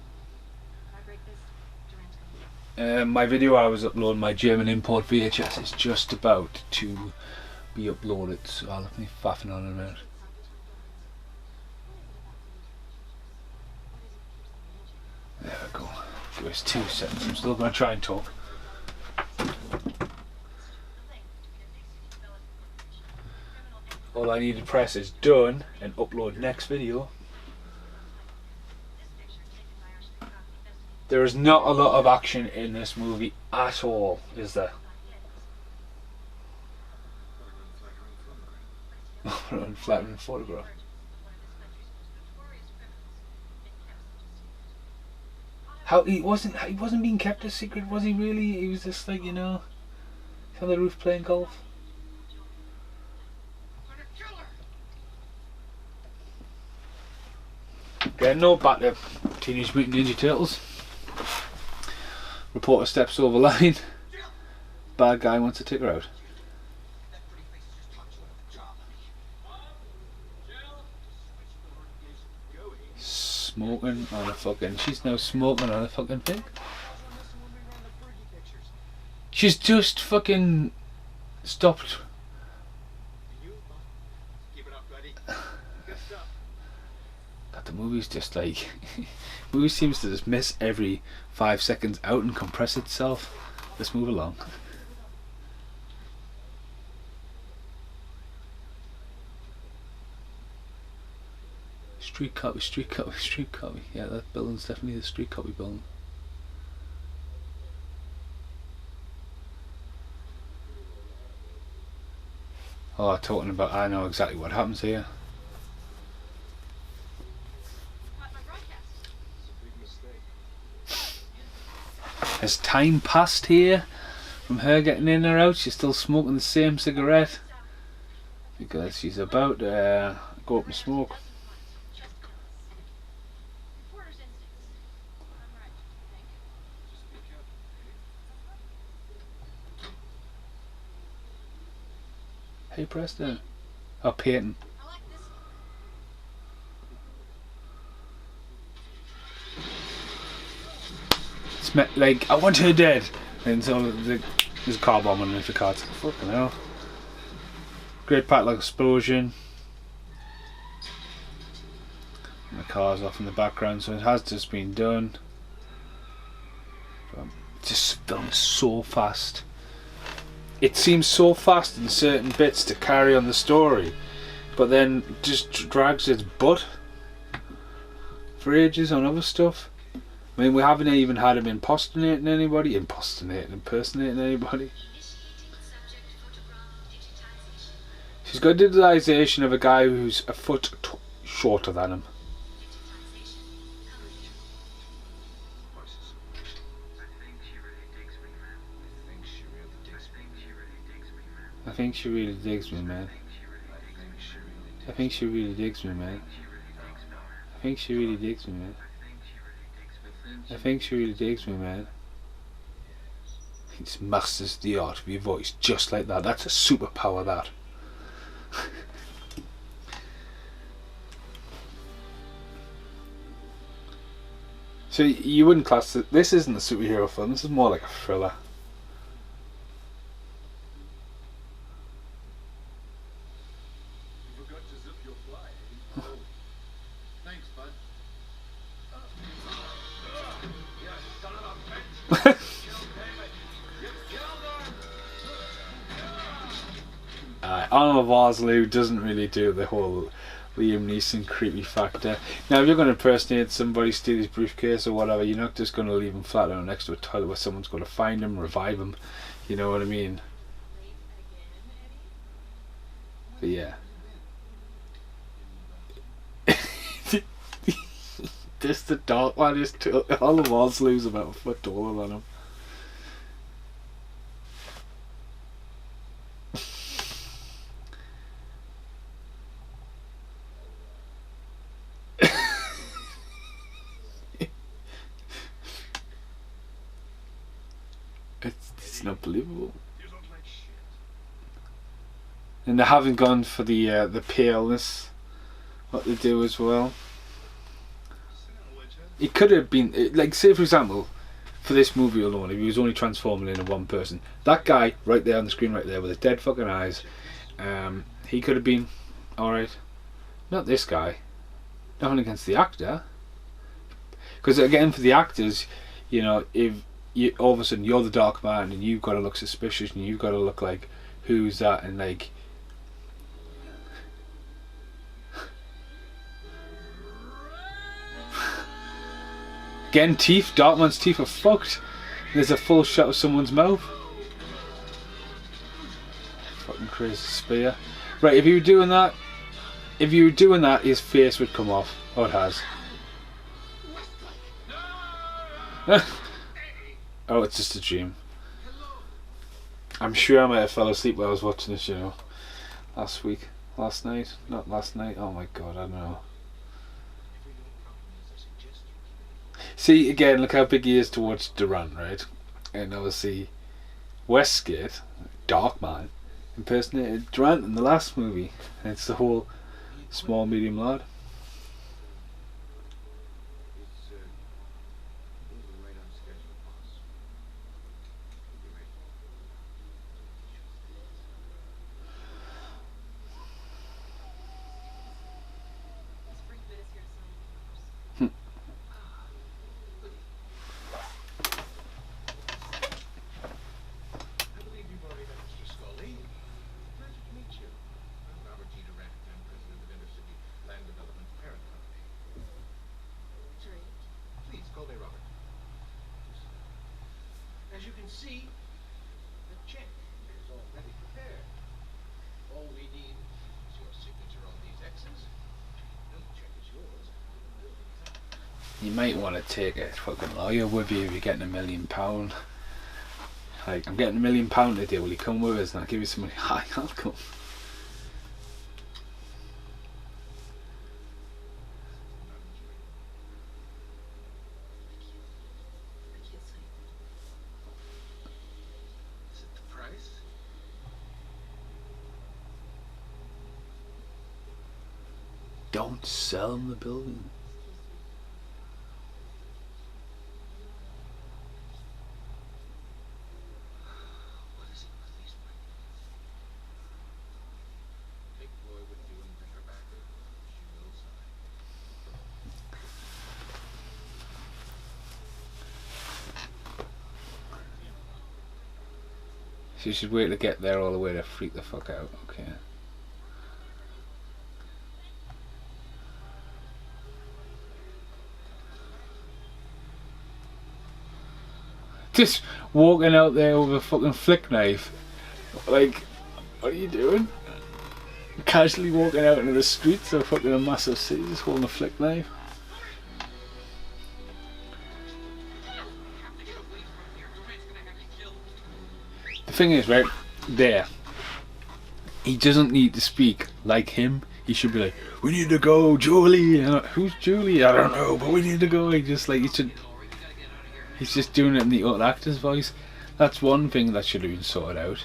[SPEAKER 4] If I break this, Durant's gonna be.
[SPEAKER 1] My video I was uploading, my German import VHS, is just about to be uploaded, so I'll let me faffing on in a minute. There we go. Give us 2 seconds. I'm still going to try and talk. All I need to press is done and upload next video. There is not a lot of action in this movie at all, is there? Unflattering photograph. How he wasn't being kept a secret, was he really? He was just like, you know, on the roof playing golf. Okay, no, back to Teenage Mutant Ninja Turtles. Reporter steps over line. Bad guy wants to take her out. Smoking on a fucking. She's now smoking on a fucking thing. She's just fucking stopped. God, the movie's just like. The movie seems to just miss every 5 seconds out and compress itself. Let's move along. Street copy, street copy, street copy. Yeah, that building's definitely the street copy building. Oh, talking about, I know exactly what happens here. Has time passed here from her getting in or out? She's still smoking the same cigarette because she's about to go up and smoke. Hey Preston. Oh, Peyton. Like, I want her dead. And so there's a car bomb underneath the car. It's like, fucking hell. Great padlock explosion. And the car's off in the background, so it has just been done. Just filmed so fast. It seems so fast in certain bits to carry on the story, but then just drags its butt for ages on other stuff. I mean, we haven't even had him impersonating anybody. She's got digitalization of a guy who's a foot shorter than him. I think she really digs me, man. I think she really digs me, man. I think she really digs me, man. I think she really digs me, man. He masters the art of your voice just like that. That's a superpower, that. So you wouldn't class it. This isn't a superhero film. This is more like a thriller.
[SPEAKER 3] You forgot to zip your fly, eh? Oh. Thanks, bud. You son of a bitch!
[SPEAKER 1] Arnold Vosloo doesn't really do the whole Liam Neeson creepy factor. Now, if you're going to impersonate somebody, steal his briefcase or whatever, you're not just going to leave him flat down next to a toilet where someone's going to find him, revive him. You know what I mean? But yeah. This the dark one is too. Arnold Vosloo's about a foot taller than him. It's not believable.
[SPEAKER 2] You look like shit.
[SPEAKER 1] And they haven't gone for the paleness, what they do as well.
[SPEAKER 2] Sandwich, huh?
[SPEAKER 1] It could have been, like, say for example, for this movie alone, if he was only transforming into one person, that guy right there on the screen right there with the dead fucking eyes, he could have been alright. Not this guy. Nothing against the actor. Because again, for the actors, you know, if you all of a sudden you're the Darkman and you've got to look suspicious and you've got to look like, who's that, and like, again, teeth. Darkman's teeth are fucked. There's a full shot of someone's mouth. Fucking crazy spear. Right, if you were doing that, his face would come off. Oh, it has. Oh, it's just a dream. I'm sure I might have fell asleep while I was watching this, you know, last night, not last night. Oh my god, I don't know. See, again, look how big he is towards Durant, right? And obviously, Westgate, Darkman, impersonated Durant in the last movie. And it's the whole small, medium lad.
[SPEAKER 3] It's moving right on schedule, boss. You'll be ready.
[SPEAKER 4] Spring Bit is here to sign the papers.
[SPEAKER 3] I believe you've already met Mr. Scully. Pleasure to meet you. I'm Robert G. Durant. I'm president of Intercity Land Development Parent Company.
[SPEAKER 4] Drake.
[SPEAKER 3] Please call me Robert. As you can see, the check is already prepared. All we need is your signature on these X's, and the check is yours.
[SPEAKER 1] You might want to take a fucking lawyer with you if you're getting £1 million. Like, I'm getting £1 million today, will you come with us and I'll give you some money? Hi, I'll come.
[SPEAKER 3] Is it the price?
[SPEAKER 1] Don't sell him the building.
[SPEAKER 3] What is it with these women? Take Roy with you and bring her back, or she will sign.
[SPEAKER 1] So you should wait to get there all the way to freak the fuck out, okay. Just walking out there with a fucking flick knife. Like, what are you doing? Casually walking out into the streets of fucking a massive city just holding a flick knife. The thing is, right, there, he doesn't need to speak like him. He should be like, we need to go, Julie. And I'm like, who's Julie? I don't know, but we need to go. He just like, he should. He's just doing it in the old actor's voice. That's one thing that should have been sorted out.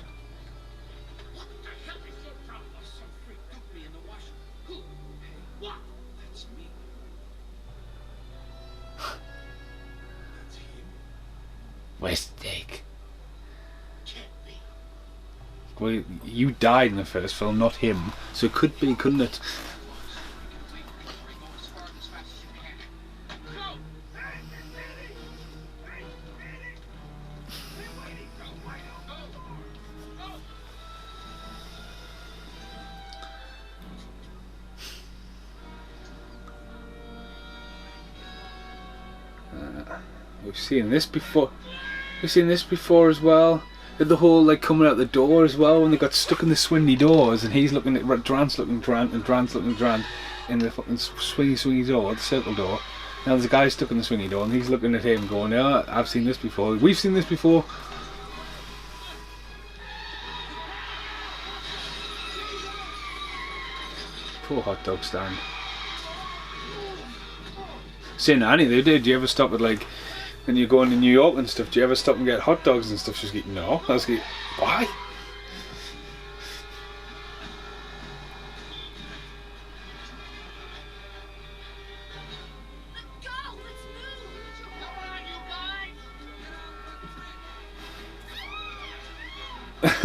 [SPEAKER 1] Where's Dick?
[SPEAKER 2] Can't be.
[SPEAKER 1] Well, you died in the first film, not him. So it could be, couldn't it?
[SPEAKER 2] Go as far and as fast as you can. Go! Hey, Danny! Hey, Danny! We're waiting. Go, why don't go? Go!
[SPEAKER 1] We've seen this before. We've seen this before as well. The whole like coming out the door as well when they got stuck in the swingy doors and he's looking at Durant's looking at Durant and Durant's looking at Durant in the fucking swingy door, the circle door. Now there's a guy stuck in the swingy door and he's looking at him going, "Yeah, I've seen this before. We've seen this before." Poor hot dog stand. Saying Annie, they did. Do you ever stop at like when you're going to New York and stuff? Do you ever stop and get hot dogs and stuff? She's like, no. I was like, why?
[SPEAKER 4] Let's go! Let's move! Come on, you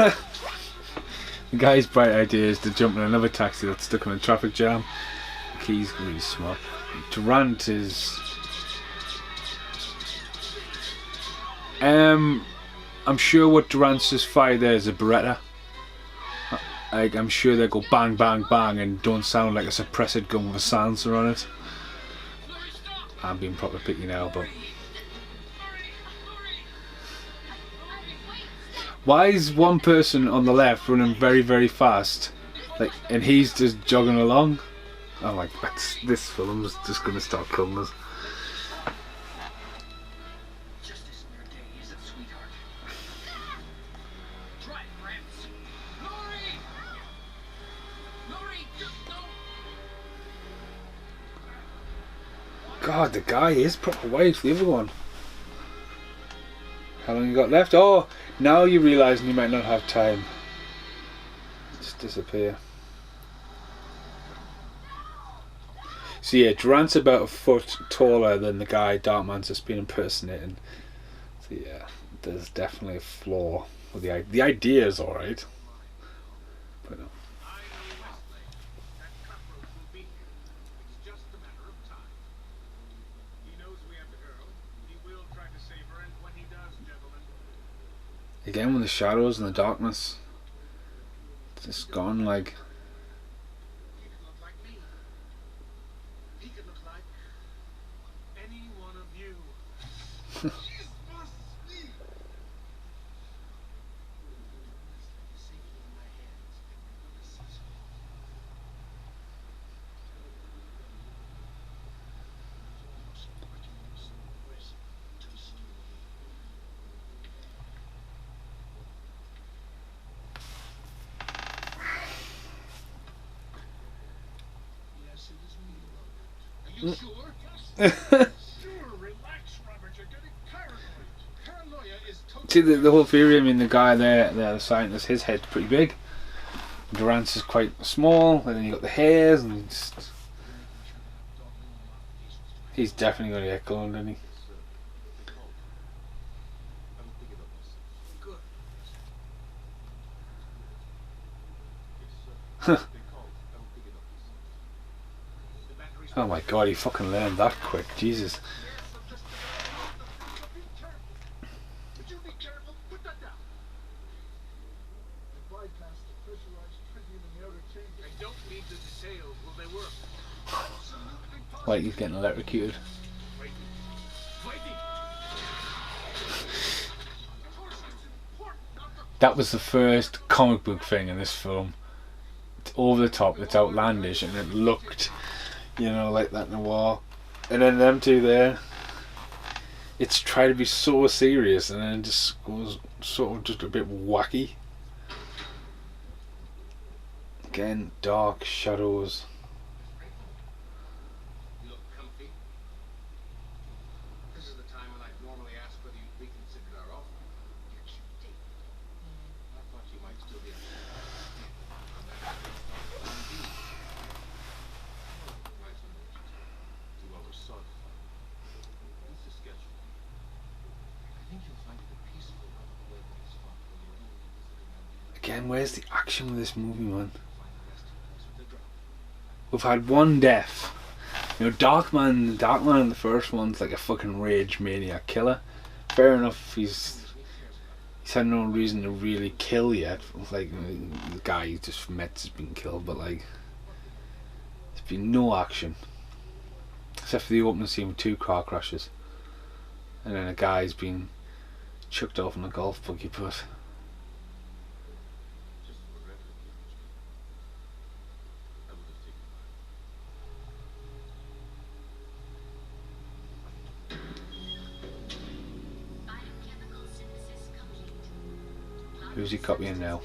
[SPEAKER 4] guys!
[SPEAKER 1] The guy's bright idea is to jump in another taxi that's stuck in a traffic jam. He's really smart. Durant is. I'm sure what Durant's just fired there is a Beretta. Like, I'm sure they go bang, bang, bang and don't sound like a suppressed gun with a silencer on it. I'm being proper picky now, but. Why is one person on the left running very, very fast, like, and he's just jogging along? I'm like, this film's just gonna start killing us.
[SPEAKER 2] Justice in your day, is it, sweetheart? Try it, Gramps. Lori! Lori, just don't.
[SPEAKER 1] God, the guy is proper wide for the other one. How long you got left? Oh, now you realising you might not have time. Just disappear. So yeah, Durant's about a foot taller than the guy Darkman's just been impersonating. So yeah, there's definitely a flaw with the idea is alright. But no.
[SPEAKER 2] I know Westlake. That cockroach will be here. It's just a matter of time. He knows we have the girl. He will try to save her, and when he does, gentlemen,
[SPEAKER 1] Again with the shadows and the darkness. It's just gone like.
[SPEAKER 2] he could look like me. He could look like any one of you. She's my sweet. Safely in my hands. This is all. Almost working on some risk too soon. Yes, it is me, Robert. Are you sure? Sure, relax, Robert. You're getting paranoid. Paranoia is totally.
[SPEAKER 1] See the whole theory. I mean, the guy there, the scientist, his head's pretty big. Durant's is quite small, and then you got the hairs, and he's definitely going to get cloned, isn't he?
[SPEAKER 2] Good. The battery's
[SPEAKER 1] Oh my god, he fucking learned that quick. Jesus.
[SPEAKER 2] Would you be careful? Put that down. I bypassed the pressurized tritium in the outer chamber. I don't need the details. Will they work? Absolutely possible.
[SPEAKER 1] Like he's getting electrocuted.
[SPEAKER 2] Fighting. Fighting. Of course, it's important not to.
[SPEAKER 1] That was the first comic book thing in this film. It's over the top, it's outlandish, and it looked, you know, like that noir. And then them two there, it's trying to be so serious, and then it just goes sort of just a bit wacky. Again, dark shadows.
[SPEAKER 2] You look comfy. This is the time when I'd normally ask whether you'd reconsidered our offer. Get your date. I thought you might still be. You oversaw it. What's the schedule? I think you'll find it
[SPEAKER 1] again, where's the action with this movie, man? We've had one death. You know, Darkman in the first one's like a fucking rage maniac killer. Fair enough, he's had no reason to really kill yet. Like, the guy he just met has been killed, but like, there's been no action. Except for the opening scene with 2 car crashes. And then a guy's been chucked off in a golf buggy, but
[SPEAKER 4] Biochemical synthesis complete.
[SPEAKER 1] who's he copying now?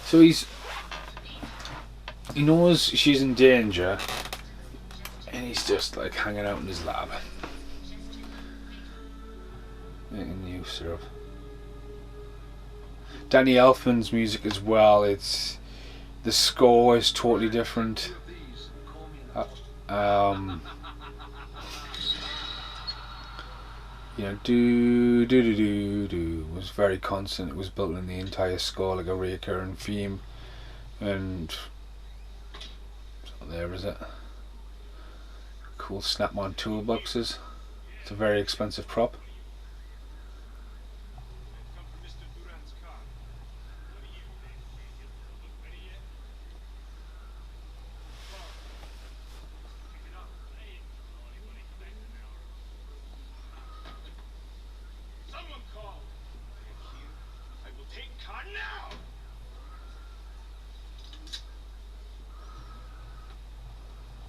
[SPEAKER 1] So he knows she's in danger, and he's just like hanging out in his lab, making new syrup. Danny Elfman's music as well. The score is totally different. You know, do do do do do was very constant. It was built in the entire score like a recurring theme, and so there is it. Cool snap-on toolboxes. It's a very expensive prop.
[SPEAKER 2] Come from Mr. Durant's car. What do you think? He'll look ready yet? Pick it up. I ain't saw anybody back an hour ago. Someone call. I am here. I will take car now.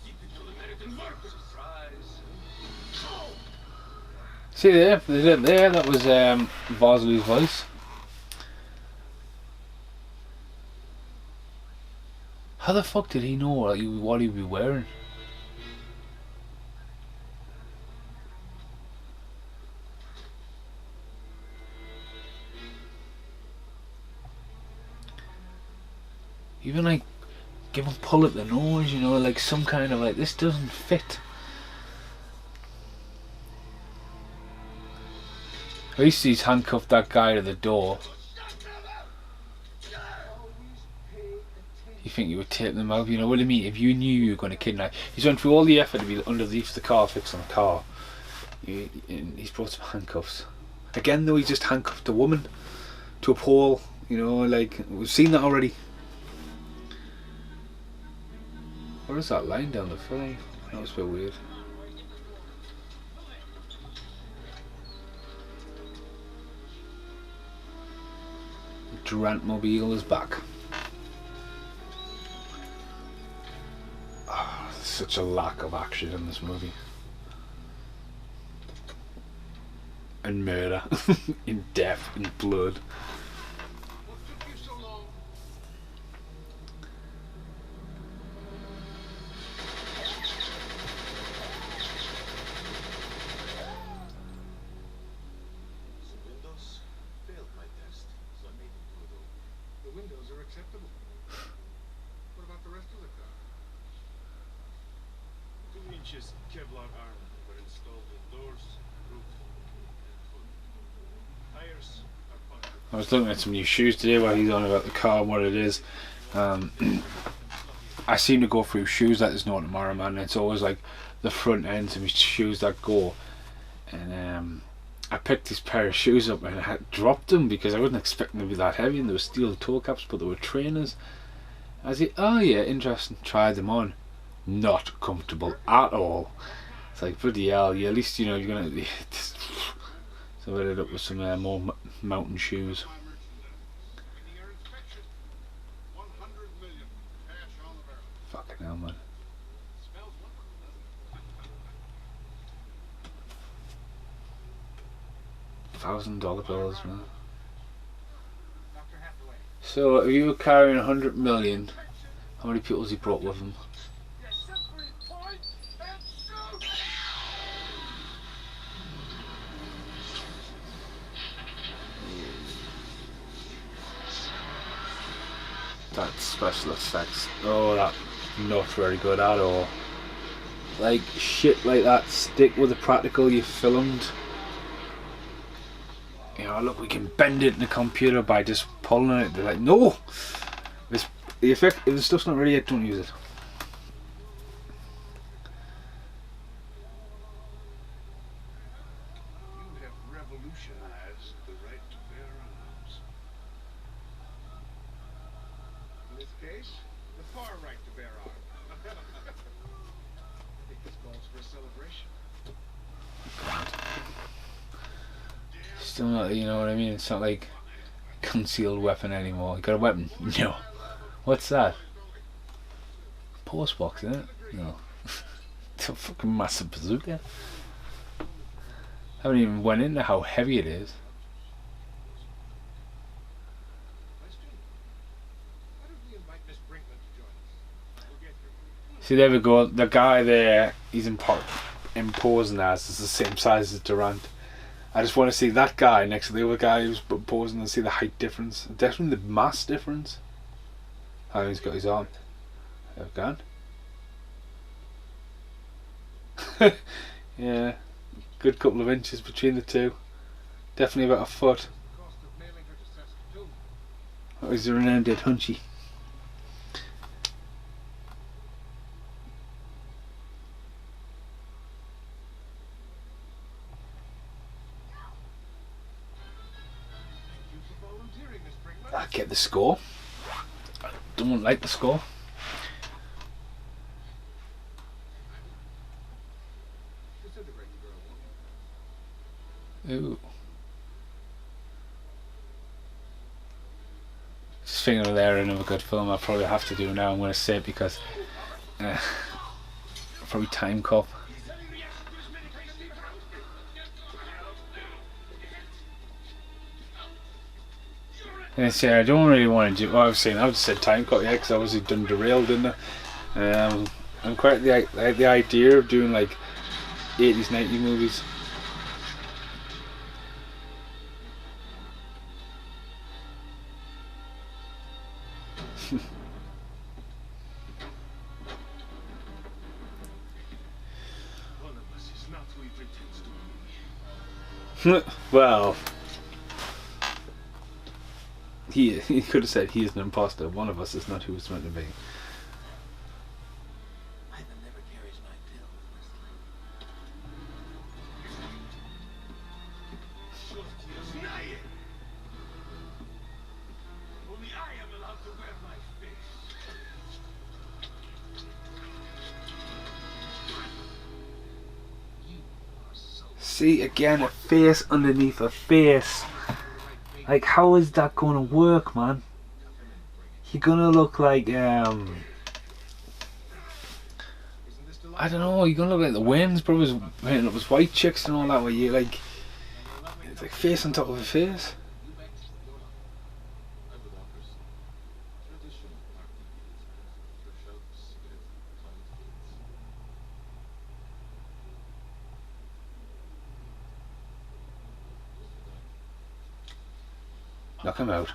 [SPEAKER 2] Typical American worker. Surprise.
[SPEAKER 1] See there, there's it there. That was Vosloo's voice. How the fuck did he know what he'd be wearing? Even like give him a pull at the nose, you know, like some kind of like, this doesn't fit. At least he's handcuffed that guy to the door. You think you would take them out, you know what I mean? If you knew you were going to kidnap, he's went through all the effort to be underneath the car, fixing the car. He's brought some handcuffs. Again though, he just handcuffed a woman to a pole, you know, like, we've seen that already. What is that line down the film? That was a bit weird. Durant Mobile is back. Oh, such a lack of action in this movie. And murder. In death and blood.
[SPEAKER 2] What took you so long?
[SPEAKER 3] Some windows failed my test, so I made them do it over.
[SPEAKER 2] The windows are acceptable. What about the rest of the car?
[SPEAKER 3] 2 inches Kevlar armor were installed in doors, roof, and hood. Tires are punctured.
[SPEAKER 1] I was looking at some new shoes today while he's on about the car and what it is. I seem to go through shoes like there's no tomorrow, man. It's always like the front ends of my shoes that go. And I picked this pair of shoes up and I had dropped them because I wasn't expecting them to be that heavy, and they were steel toe caps, but they were trainers. I said, oh yeah, interesting. Tried them on. Not comfortable at all. It's like, bloody hell, yeah, at least, you know, you're gonna. So I ended up with some more mountain shoes.
[SPEAKER 2] My merchandise. Waiting your inspection. 100 million. Cash on the barrel.
[SPEAKER 1] Fucking hell, man.
[SPEAKER 2] Smells wonderful, doesn't it?
[SPEAKER 1] $1,000 bills, man.
[SPEAKER 2] Dr. Hathaway.
[SPEAKER 1] So if you were carrying 100 million, how many people has he brought with him?
[SPEAKER 2] Yes, simply point and shoot!
[SPEAKER 1] That's special effects. Oh, that not very good at all. like shit like that, stick with the practical you filmed. You know, look, we can bend it in the computer by just pulling it. They're like, no, this the effect. If the stuff's not ready yet, don't use it.
[SPEAKER 2] You have revolutionized the right to bear arms. In this case, the far right to bear arms. I think this calls for a celebration.
[SPEAKER 1] Still not, you know what I mean? It's not like a concealed weapon anymore. You got a weapon? No. What's that? Post box, isn't it? No. It's a fucking massive bazooka. I haven't even went into how heavy it is.
[SPEAKER 2] Question? Why don't we invite Miss Brinkman to join us? We'll get her.
[SPEAKER 1] See, there we go. The guy there, he's imposing as is the same size as Durant. I just want to see that guy next to the other guy who's posing and see the height difference. Definitely the mass difference. How he's got his arm. There we go. Yeah, good couple of inches between the two. Definitely about a foot.
[SPEAKER 2] The cost of mailing her to Saskatoon.
[SPEAKER 1] Oh, he's a renowned dead hunchy.
[SPEAKER 2] Thank you for volunteering, Miss Brinkman.
[SPEAKER 1] I get the score. I don't like the score.
[SPEAKER 2] Disintegrate the girl, won't you?
[SPEAKER 1] Ooh. Just thinking of there another good film I probably have to do now. I'm going to say it because probably Time Cop. And I don't really want to do. Well, I was saying I would have said Time Cop, yeah, because I obviously done Derailed, didn't I? I'm quite like the idea of doing like 80s, 90s movies.
[SPEAKER 2] One of us is not who he pretends to be.
[SPEAKER 1] Well, he could have said he is an imposter. One of us is not who it's meant to be.
[SPEAKER 3] Ivan never carries my pill, Leslie. Only I am allowed to wear my face. You are so
[SPEAKER 1] See, again, a face underneath a face. Like, how is that going to work, man? You're gonna look like
[SPEAKER 2] Isn't this delightful?
[SPEAKER 1] I don't know. You're gonna look like the Wayans brothers painting up as white chicks and all that. Where you like, it's like face on top of a face.
[SPEAKER 3] You bet. I would offer some traditional party games, fresh out cigarettes, clown
[SPEAKER 1] Knock him out.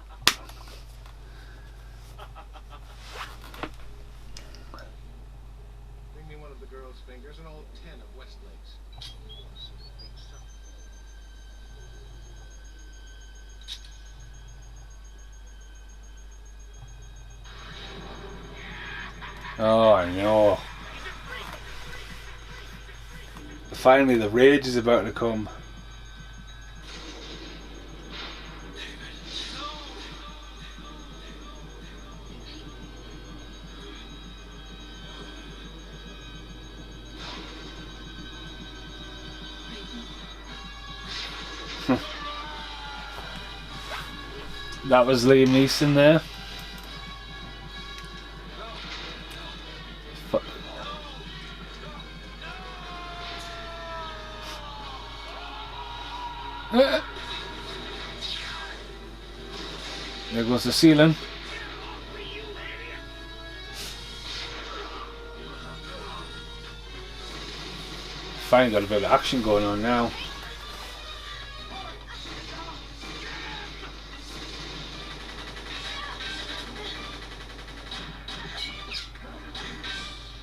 [SPEAKER 2] Bring me one of the girl's fingers and all 10 of Westlake's.
[SPEAKER 1] Oh, I know. Finally, the rage is about to come. That was Liam Neeson there. Fu- There goes the ceiling. Finally got a bit of action going on now.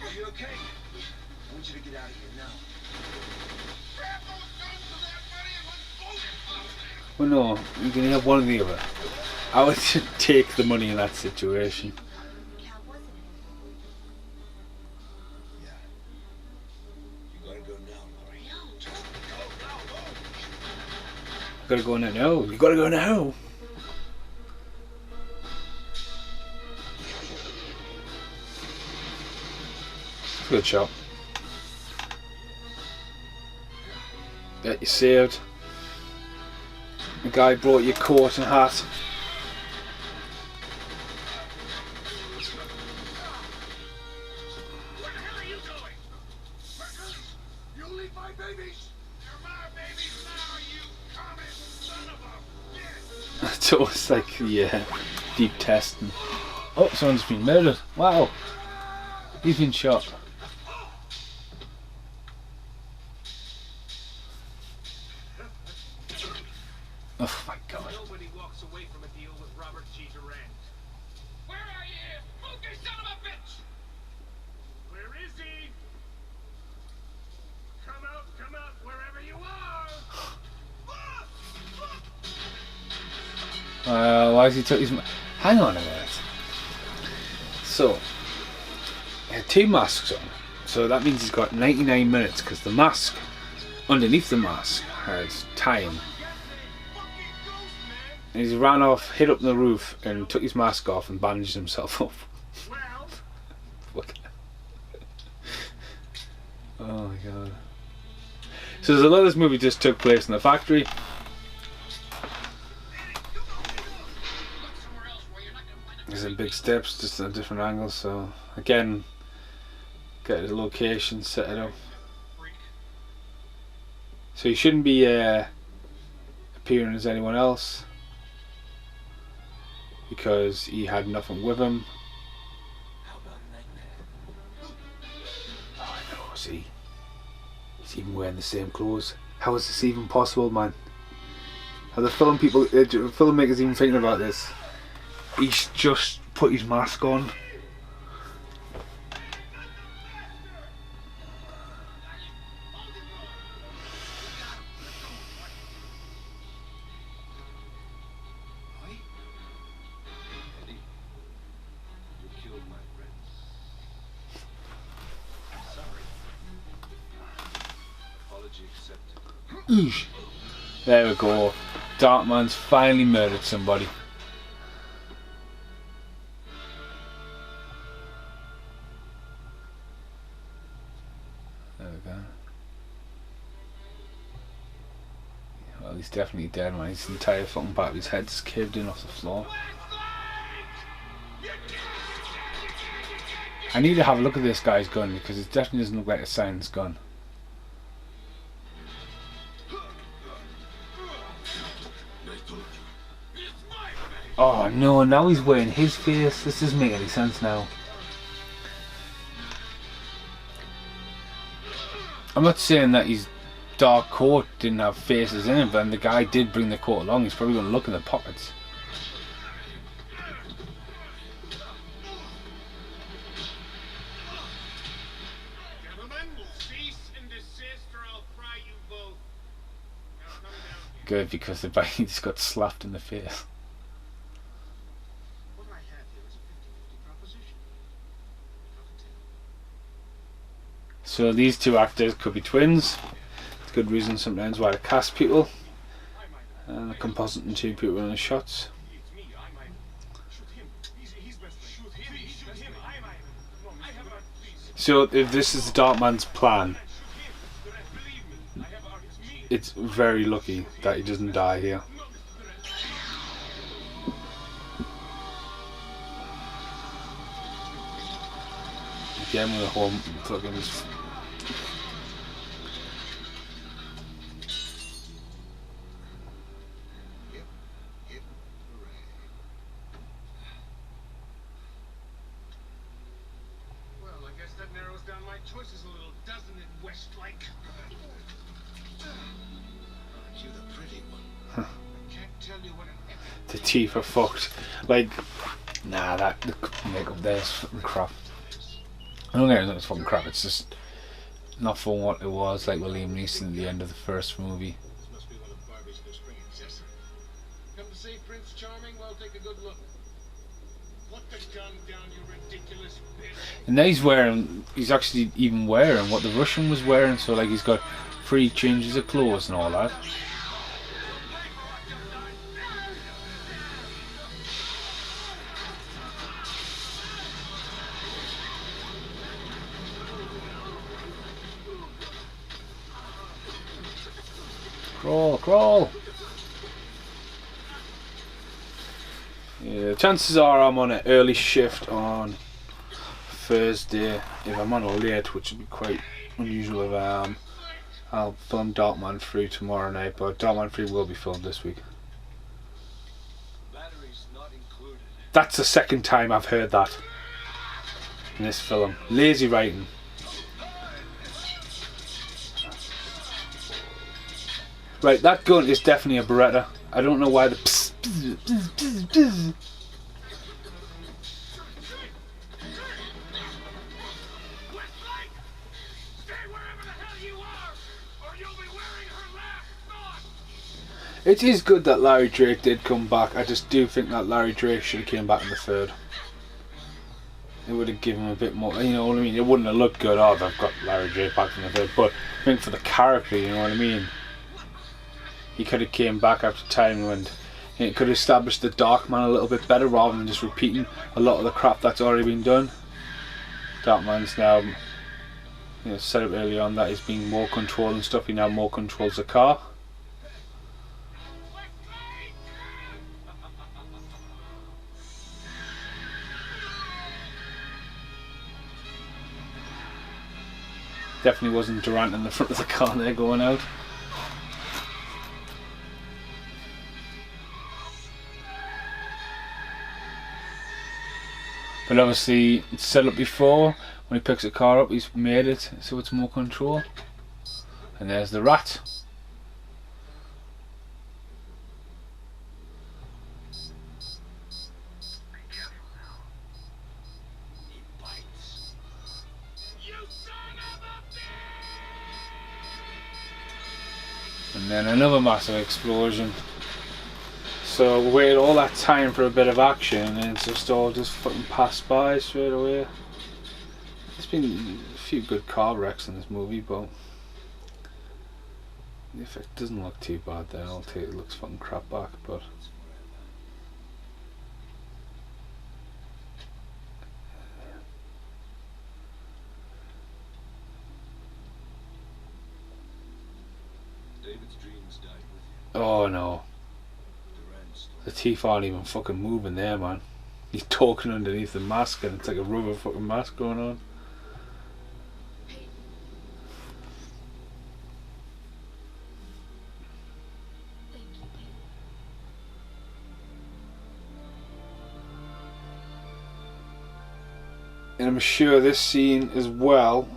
[SPEAKER 2] Are you okay?
[SPEAKER 3] want you to get out of here now.
[SPEAKER 2] Grab those guns to that money and let's blow it out there.
[SPEAKER 1] Well, no, you can have one or the other. I would take the money in that situation.
[SPEAKER 4] Cal wasn't
[SPEAKER 3] Yeah. You gotta go now, Laurie.
[SPEAKER 1] You gotta go now. No, you gotta go now. Good shot. Get you saved. The guy brought your coat and hat.
[SPEAKER 2] Where the hell are you going? Records? You leave my babies. They're my babies now, you common son of a bitch.
[SPEAKER 1] It's always like, yeah, deep testing. Oh, someone's been murdered. Wow. He's been shot. Oh my god.
[SPEAKER 2] Nobody walks away from a deal with Robert G. Durant. Where are you, you spooky son of a bitch? Where is he? Come out, wherever you are.
[SPEAKER 1] Why has he took his... Hang on a minute. So, he had 2 masks on. So that means he's got 99 minutes because the mask, underneath the mask, has time. And he's ran off, hit up the roof, and took his mask off and bandaged himself up.
[SPEAKER 2] Well,
[SPEAKER 1] Fuck. Oh my god. So there's a lot of this movie just took place in the factory.
[SPEAKER 2] look somewhere else where you're not gonna find a
[SPEAKER 1] There's in big steps, just at different angles. So again, get the location, set it up.
[SPEAKER 2] freak.
[SPEAKER 1] So he shouldn't be appearing as anyone else because he had nothing with him.
[SPEAKER 3] How about Nightmare?
[SPEAKER 1] Oh, I know. See, he's even wearing the same clothes. How is this even possible, man? Are the filmmakers even thinking about this? He's just put his mask on.
[SPEAKER 3] Eddie, you killed my friends. I'm sorry. Apology accepted.
[SPEAKER 1] There we go. Darkman's finally murdered somebody. There we go. Well, he's definitely dead, man. His entire fucking back of his head's caved in off the floor. I need to have a look at this guy's gun because it definitely doesn't look like a science gun. Oh no, now he's wearing his face. This doesn't make any sense now. I'm not saying that his dark coat didn't have faces in it, but the guy did bring the coat along. He's probably going to look in the pockets.
[SPEAKER 2] Gentlemen, cease and desist or I'll fry you both. Now come down here.
[SPEAKER 1] Good, because the guy just got slapped in the face.
[SPEAKER 2] What I have here is a 50-50 proposition. Talk to
[SPEAKER 1] So these 2 actors could be twins. It's a good reason sometimes why to cast people. And compositing 2 people in the shots.
[SPEAKER 2] It's me. I might shoot him. He's best. Shoot him. Shoot him. I might. I have a please.
[SPEAKER 1] So if this is Darkman's plan,
[SPEAKER 2] Shoot him. Believe me. I have a. It's me.
[SPEAKER 1] it's very lucky that he doesn't die here.
[SPEAKER 2] No, Mr. Durant.
[SPEAKER 1] Again with the whole fucking...
[SPEAKER 2] Well, I guess that narrows down my choices a little, doesn't it, Westlake?
[SPEAKER 3] Aren't you the pretty one?
[SPEAKER 2] I can't tell you what an epic
[SPEAKER 1] The teeth are fucked. Like, nah, the makeup there is fucking crap. I don't get it, it's fucking crap. It's just Not for what it was, like William Neeson at the end of the first movie.
[SPEAKER 3] This must be one of Barbie's new spring accessories. Come to see Prince Charming? Well, take a good look. Put the gun down, you ridiculous bitch.
[SPEAKER 1] And now he's actually even wearing what the Russian was wearing, so like he's got 3 changes of clothes and all that. Crawl, crawl! Yeah, chances are I'm on an early shift on Thursday. If I'm on a late, which would be quite unusual if I am, I'll film Darkman 3 tomorrow night, but Darkman 3 will be filmed this week.
[SPEAKER 3] Batteries not included.
[SPEAKER 1] That's the second time I've heard that in this film. Lazy writing. Right, that gun is definitely a Beretta. I don't know why the pss, pss, pss, pss, pss.
[SPEAKER 2] Westlake! Stay wherever the hell you are, or you'll be wearing her last thought!
[SPEAKER 1] It is good that Larry Drake did come back. I just do think that Larry Drake should have came back in the third. It would have given him a bit more, you know what I mean? It wouldn't have looked good, oh, they've got Larry Drake back in the third, but I think for the character, you know what I mean? He could have came back after time and it could have established the Darkman a little bit better rather than just repeating a lot of the crap that's already been done. Darkman's now, you know, set up early on that he's being more control and stuff. He now more controls the car. Definitely wasn't Durant in the front of the car there going out. But obviously it's set up before. When he picks a car up, he's made it so it's more control. And there's the rat.
[SPEAKER 3] He bites. You son of a bitch!
[SPEAKER 1] And then another massive explosion. So we waited all that time for a bit of action and it's just all just fucking passed by straight away. There's been a few good car wrecks in this movie, but the effect doesn't look too bad there. I'll take it looks fucking crap back, but
[SPEAKER 3] David's dreams died with him.
[SPEAKER 1] oh no.
[SPEAKER 3] Durant stole
[SPEAKER 1] The teeth aren't even fucking moving there, man. He's talking underneath the mask and it's like a rubber fucking mask going on.
[SPEAKER 4] Thank you, babe.
[SPEAKER 1] And I'm sure this scene as well.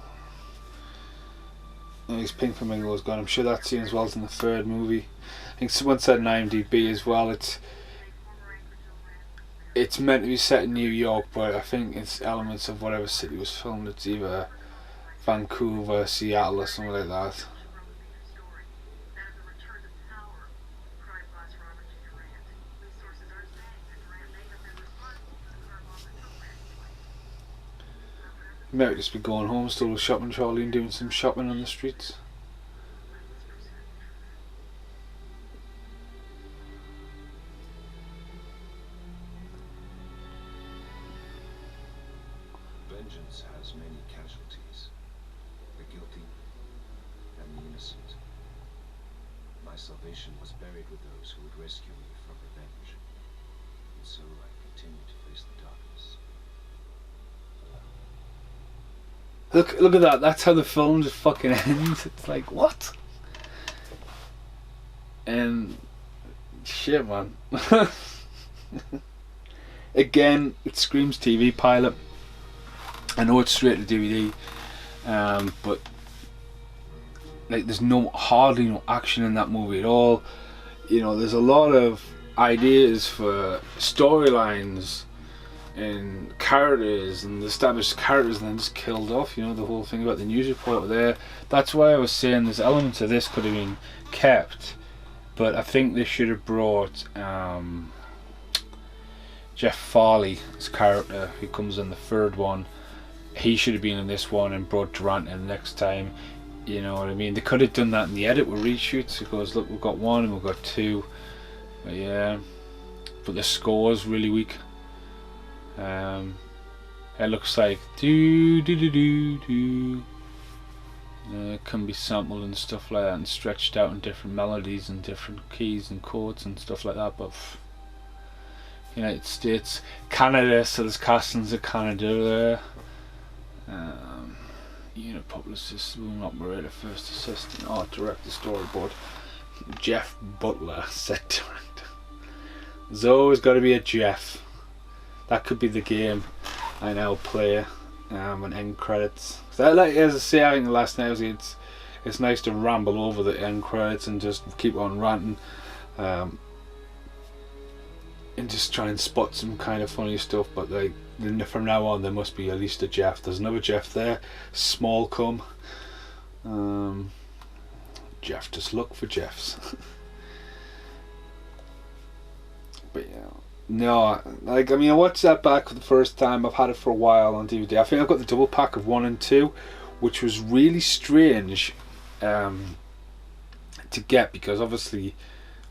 [SPEAKER 1] Oh, his pink flamingo's gone. I'm sure that scene as well is in the third movie. I think someone said in IMDb as well. It's meant to be set in New York, but I think it's elements of whatever city was filmed. It's either Vancouver, Seattle, or something like that. You might just be going home, still shopping, Charlie, and doing some shopping on the streets.
[SPEAKER 3] vengeance has many casualties. The guilty and the innocent. My salvation was buried with those who would rescue me from revenge. And so I continue to face the darkness.
[SPEAKER 1] Look at that. That's how the film just fucking ends. It's like, what? And shit, man. Again, it screams TV pilot. I know it's straight to DVD, but like there's hardly no action in that movie at all. You know, there's a lot of ideas for storylines and characters and established characters and then just killed off, you know, the whole thing about the news reporter there. That's why I was saying there's elements of this could have been kept, but I think they should have brought Jeff Farley's character, who comes in the third one. He should have been in this one and brought Durant in next time. You know what I mean? They could have done that in the edit with reshoots. It goes, look, we've got one and we've got two. But yeah, but the score's really weak. It looks like do do do do do. It can be sampled and stuff like that and stretched out in different melodies and different keys and chords and stuff like that. But United States, Canada, so there's castings of Canada there. Unit publicist, William Operator, first assistant, art director, storyboard, Jeff Butler, set director. There's always got to be a Jeff. That could be the game I now play when end credits. So, like, as I say, I think the last night it's nice to ramble over the end credits and just keep on ranting, and just try and spot some kind of funny stuff. But like, from now on there must be at least a Jeff. There's another Jeff there, small cum. Jeff, just look for Jeffs. But yeah, no, like, I mean, I watched that back for the first time. I've had it for a while on DVD. I think I've got the double pack of 1 and 2, which was really strange to get, because obviously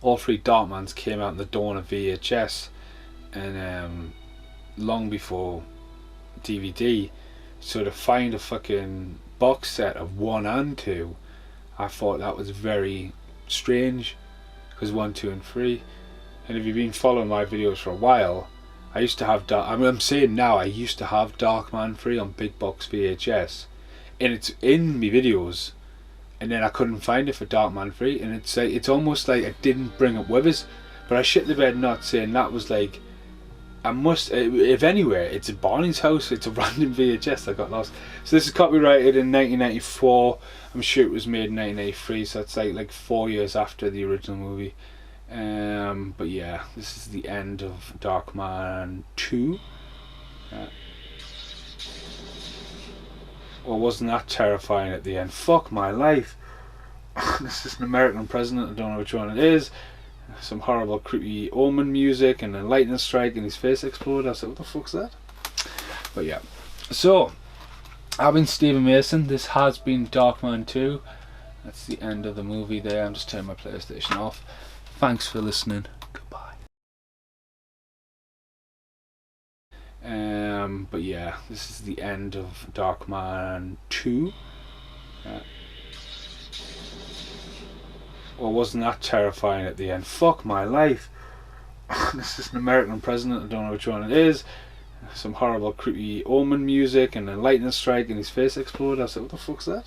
[SPEAKER 1] all three Darkmans came out in the dawn of VHS, and long before DVD. So to find a fucking box set of 1 and 2, I thought that was very strange, because 1, 2 and 3. And if you've been following my videos for a while, I used to have I'm saying now, I used to have Darkman 3 on big box VHS, and it's in my videos, and then I couldn't find it for Darkman 3, and it's almost like I didn't bring it with us. But I shit the bed not saying that was like, I must, if anywhere, it's at Barney's house. It's a random VHS that got lost. So this is copyrighted in 1994. I'm sure it was made in 1983, so it's like 4 years after the original movie. But yeah, this is the end of Darkman 2. Well, wasn't that terrifying at the end? Fuck my life. This is an American president, I don't know which one it is. Some horrible creepy Omen music and a lightning strike and his face exploded. I said, what the fuck's that? But yeah, so I've been Stephen Mason. This has been Darkman 2. That's the end of the movie there. I'm just turning my PlayStation off. Thanks for listening. Goodbye. But yeah, this is the end of Darkman 2. Well, wasn't that terrifying at the end? Fuck my life. This is an American president, I don't know which one it is. Some horrible creepy Omen music and a lightning strike and his face exploded. I said, what the fuck's that?